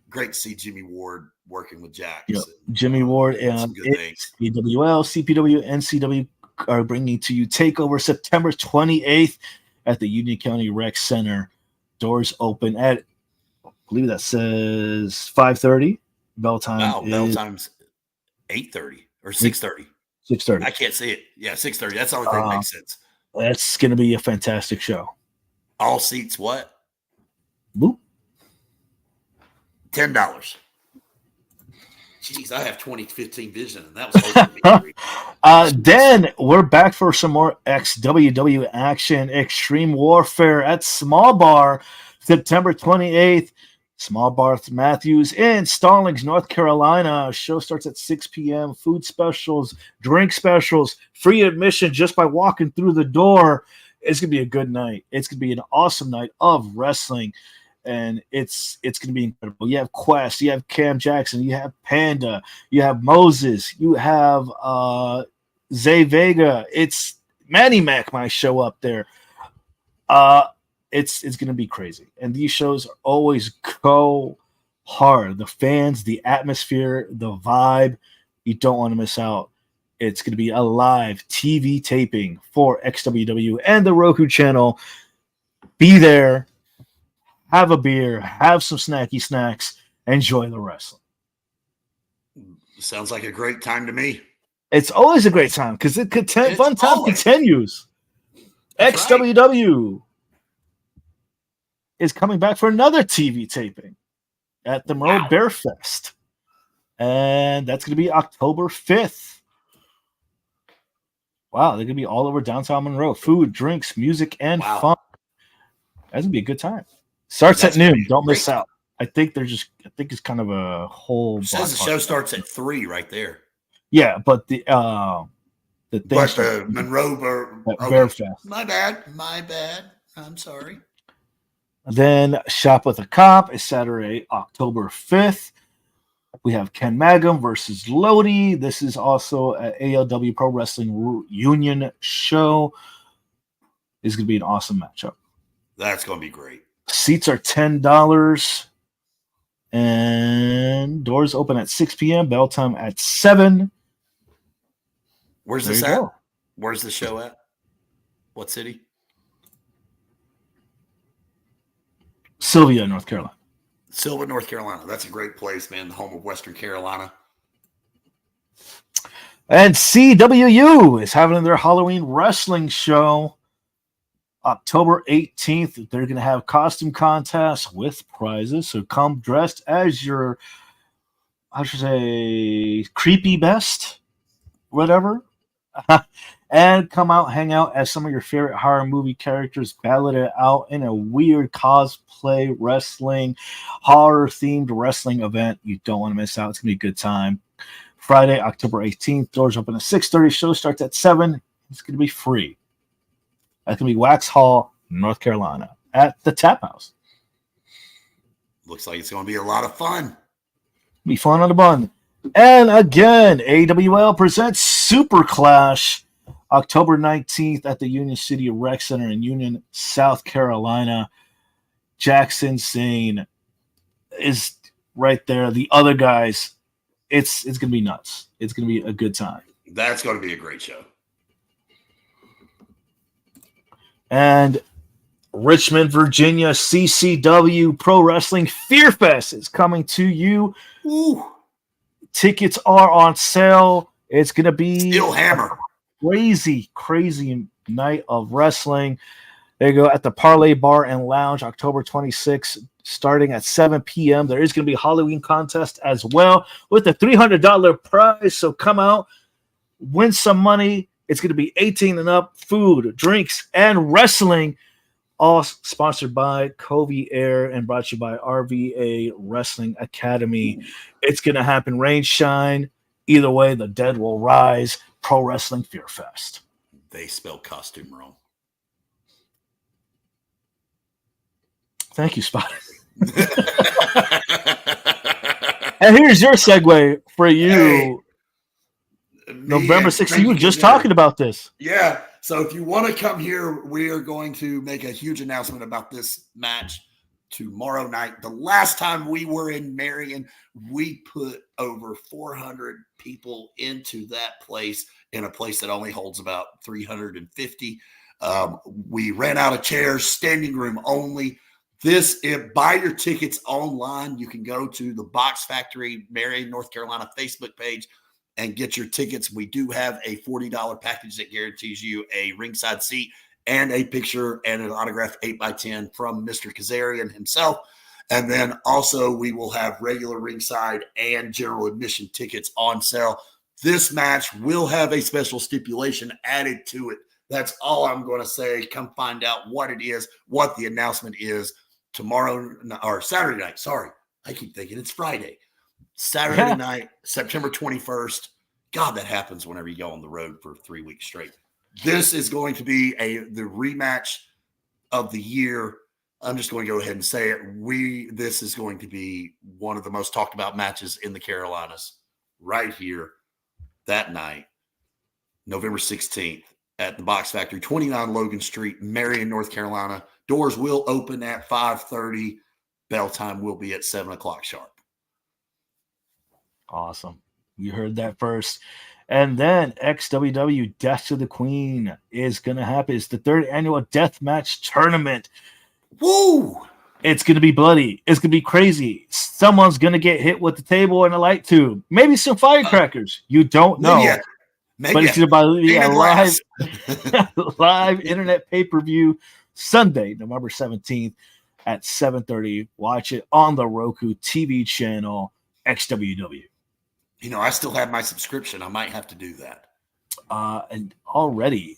Great to see Jimmy Ward working with Jax. Jimmy Ward and AWL, CPW, and CW are bringing to you TakeOver September 28th at the Union County Rec Center. Doors open at, I believe that says 5:30. Bell time. Wow, bell time's 8:30 or 6:30. 6:30. I can't see it. Yeah, 6:30. That's the only thing that makes sense. That's going to be a fantastic show. All seats what? Boop. $10. Jeez, I have 20/15 vision, and that was then we're back for some more XWW action. Extreme Warfare at Small Bar, September 28th. Small Bar Matthews in Stallings, North Carolina. Show starts at 6 p.m. Food specials, drink specials, free admission just by walking through the door. It's going to be a good night. It's going to be an awesome night of wrestling. And it's going to be incredible. You have Quest, you have Cam Jackson, you have Panda, you have Moses, you have Zay Vega. It's Manny Mac might show up there. It's going to be crazy. And these shows always go hard. The fans, the atmosphere, the vibe, you don't want to miss out. It's going to be a live TV taping for XWW and the Roku channel. Be there. Have a beer, have some snacky snacks, enjoy the wrestling. Sounds like a great time to me. It's always a great time because fun time continues. That's XWW is coming back for another TV taping at the Monroe Bear Fest. And that's going to be October 5th. Wow, they're going to be all over downtown Monroe. Food, drinks, music, and fun. That's going to be a good time. Starts at noon. Don't miss out. I think it's kind of a whole. It says the show starts at 3 right there. Yeah, but the Monroe Bear Fest. My bad. I'm sorry. Then Shop with a Cop is Saturday, October 5th. We have Ken Mangum versus Lodi. This is also an ALW Pro Wrestling Union show. It's going to be an awesome matchup. That's going to be great. Seats are $10, and doors open at 6 p.m. Bell time at 7. Where's this at? Where's the show at? What city? Sylvia, North Carolina. Sylvia, North Carolina. That's a great place, man. The home of Western Carolina. And CWU is having their Halloween wrestling show. October 18th, they're going to have costume contests with prizes. So come dressed as your, I should say, creepy best, whatever. And come out, hang out as some of your favorite horror movie characters, battle it out in a weird cosplay wrestling, horror-themed wrestling event. You don't want to miss out. It's going to be a good time. Friday, October 18th, doors open at 6:30. Show starts at 7. It's going to be free. That's going to be Wax Hall, North Carolina, at the Tap House. Looks like it's going to be a lot of fun. Be fun on the bun. And again, AWL presents Super Clash, October 19th at the Union City Rec Center in Union, South Carolina. Jackson Sane is right there. The other guys, it's going to be nuts. It's going to be a good time. That's going to be a great show. And Richmond, Virginia, CCW Pro Wrestling Fear Fest is coming to you. Ooh. Tickets are on sale. It's going to be Steel Hammer. Crazy night of wrestling. There you go, at the Parlay Bar and Lounge, October 26th, starting at 7 p.m. There is going to be a Halloween contest as well with a $300 prize. So come out, win some money. It's going to be 18 and up, food, drinks, and wrestling. All sponsored by Covey Air and brought to you by RVA Wrestling Academy. It's going to happen, rain, shine. Either way, the dead will rise. Pro Wrestling Fear Fest. They spell costume wrong. Thank you, Spot. And here's your segue for you. Hey, November 16th. You were just talking about this. Yeah. So if you want to come here, we are going to make a huge announcement about this match tomorrow night. The last time we were in Marion, we put over 400 people into that place, in a place that only holds about 350. We ran out of chairs, standing room only. Buy your tickets online. You can go to the Box Factory Marion, North Carolina Facebook page and get your tickets. We do have a $40 package that guarantees you a ringside seat and a picture and an autographed 8x10 from Mr. Kazarian himself. And then also we will have regular ringside and general admission tickets on sale. This match will have a special stipulation added to it. That's all I'm going to say. Come find out what it is, what the announcement is tomorrow or Saturday night. Sorry, I keep thinking it's Friday. Saturday night, September 21st. God, that happens whenever you go on the road for 3 weeks straight. This is going to be the rematch of the year. I'm just going to go ahead and say it. This is going to be one of the most talked about matches in the Carolinas right here that night, November 16th at the Box Factory, 29 Logan Street, Marion, North Carolina. Doors will open at 5:30. Bell time will be at 7 o'clock sharp. Awesome. You heard that first. And then XWW Death to the Queen is going to happen. It's the 3rd annual death match tournament. Woo! It's going to be bloody. It's going to be crazy. Someone's going to get hit with the table and a light tube. Maybe some firecrackers. You don't know. Maybe but it's going to be a live internet pay-per-view Sunday, November 17th at 7:30. Watch it on the Roku TV channel, XWW. You know, I still have my subscription. I might have to do that. And already,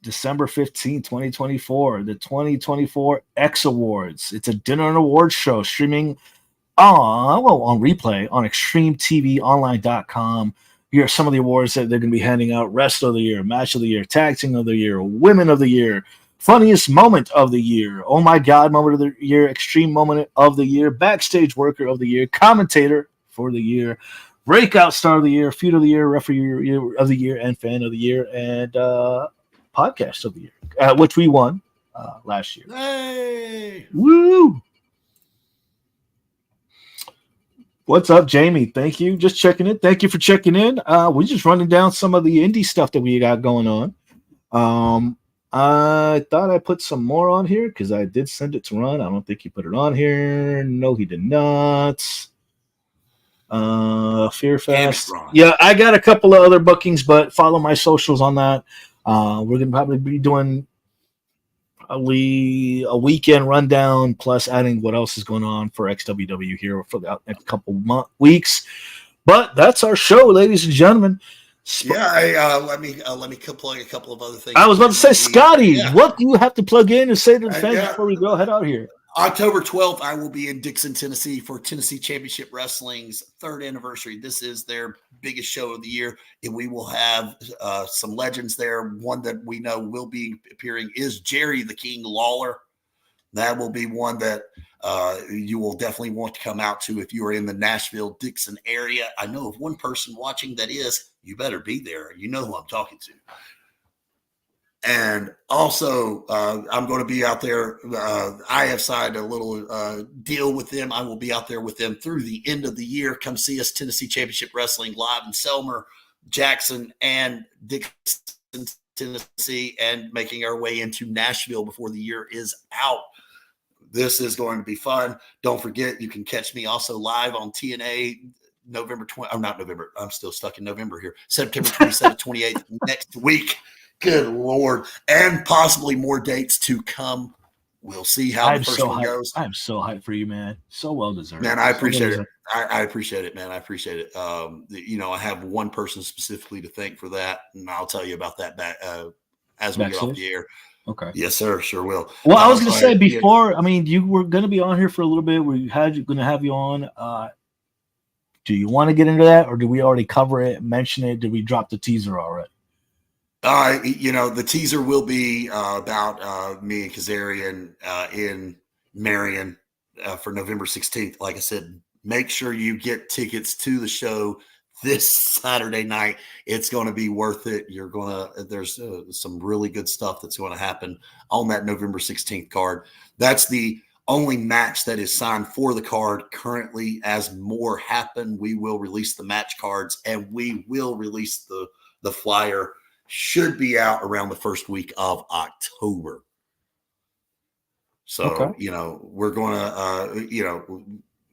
December 15, 2024, the 2024 X Awards. It's a dinner and awards show streaming on replay on extremetvonline.com. Here are some of the awards that they're going to be handing out. Rest of the Year, Match of the Year, Tag Team of the Year, Women of the Year, Funniest Moment of the Year, Oh My God Moment of the Year, Extreme Moment of the Year, Backstage Worker of the Year, Commentator for the Year, Breakout Star of the Year, Feud of the Year, Referee of the Year, and Fan of the Year, and Podcast of the Year, which we won last year. Hey! Woo! What's up, Jamie? Thank you. Just checking in. Thank you for checking in. We're just running down some of the indie stuff that we got going on. I thought I put some more on here because I did send it to Ron. I don't think he put it on here. No, he did not. Fear Fest. Yeah, I got a couple of other bookings, but follow my socials on that. We're gonna probably be doing probably a weekend rundown plus adding what else is going on for XWW here for the next couple weeks. But that's our show, ladies and gentlemen. Let me plug a couple of other things. I was about to say, Scotty, what do you have to plug in and say to the fans before we go head out here? October 12th, I will be in Dixon, Tennessee for Tennessee Championship Wrestling's 3rd anniversary. This is their biggest show of the year, and we will have some legends there. One that we know will be appearing is Jerry the King Lawler. That will be one that you will definitely want to come out to if you are in the Nashville, Dixon area. I know of one person watching that is. You better be there. You know who I'm talking to. And also, I'm going to be out there. I have signed a little deal with them. I will be out there with them through the end of the year. Come see us, Tennessee Championship Wrestling, live in Selmer, Jackson, and Dixon, Tennessee, and making our way into Nashville before the year is out. This is going to be fun. Don't forget, you can catch me also live on TNA November 20. I'm not November. I'm still stuck in November here. September 27th, 28th next week. Good Lord. And possibly more dates to come. We'll see how the first one goes. I'm so hyped for you, man. So well deserved. Man, I appreciate it. I appreciate it, man. I appreciate it. I have one person specifically to thank for that, and I'll tell you about that as we get off the air. Okay. Yes, sir. Sure will. Well, I was going to say before, you were going to be on here for a little bit. We're going to have you on. Do you want to get into that, or did we already cover it, mention it? Did we drop the teaser already? The teaser will be about me and Kazarian in Marion for November 16th. Like I said, make sure you get tickets to the show this Saturday night. It's going to be worth it. There's some really good stuff that's going to happen on that November 16th card. That's the only match that is signed for the card currently. As more happen, we will release the match cards, and we will release the flyer. Should be out around the first week of October. So, we're going to,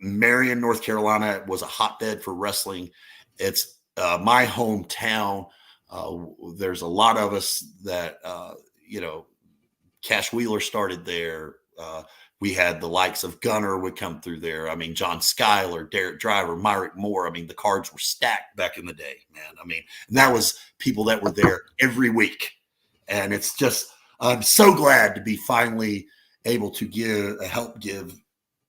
Marion, North Carolina was a hotbed for wrestling. It's my hometown. There's a lot of us that, Cash Wheeler started there. We had the likes of Gunner would come through there. John Schuyler, Derek Driver, Myrick Moore. The cards were stacked back in the day, man. And that was people that were there every week. And it's just, I'm so glad to be finally able to help give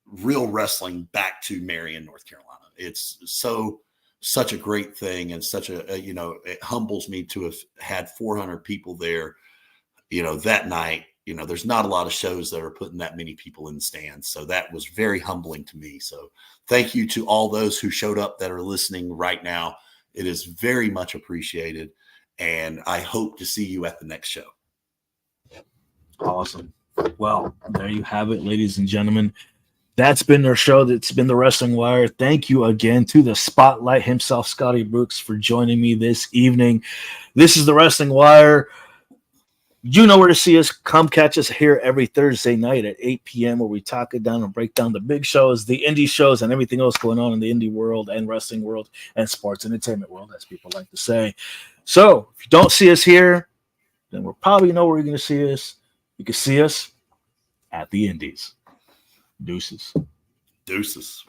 real wrestling back to Marion, North Carolina. It's such a great thing, and such it humbles me to have had 400 people there, that night. There's not a lot of shows that are putting that many people in the stands. So that was very humbling to me. So thank you to all those who showed up that are listening right now. It is very much appreciated. And I hope to see you at the next show. Awesome. Well, there you have it, ladies and gentlemen. That's been our show. That's been the Wrestling Wire. Thank you again to the Spotlight himself, Scotty Brooks, for joining me this evening. This is the Wrestling Wire. You know where to see us. Come catch us here every Thursday night at 8 p.m. where we talk it down and break down the big shows, the indie shows, and everything else going on in the indie world and wrestling world and sports entertainment world, as people like to say. So if you don't see us here, then we'll probably know where you're going to see us. You can see us at the indies. Deuces. Deuces.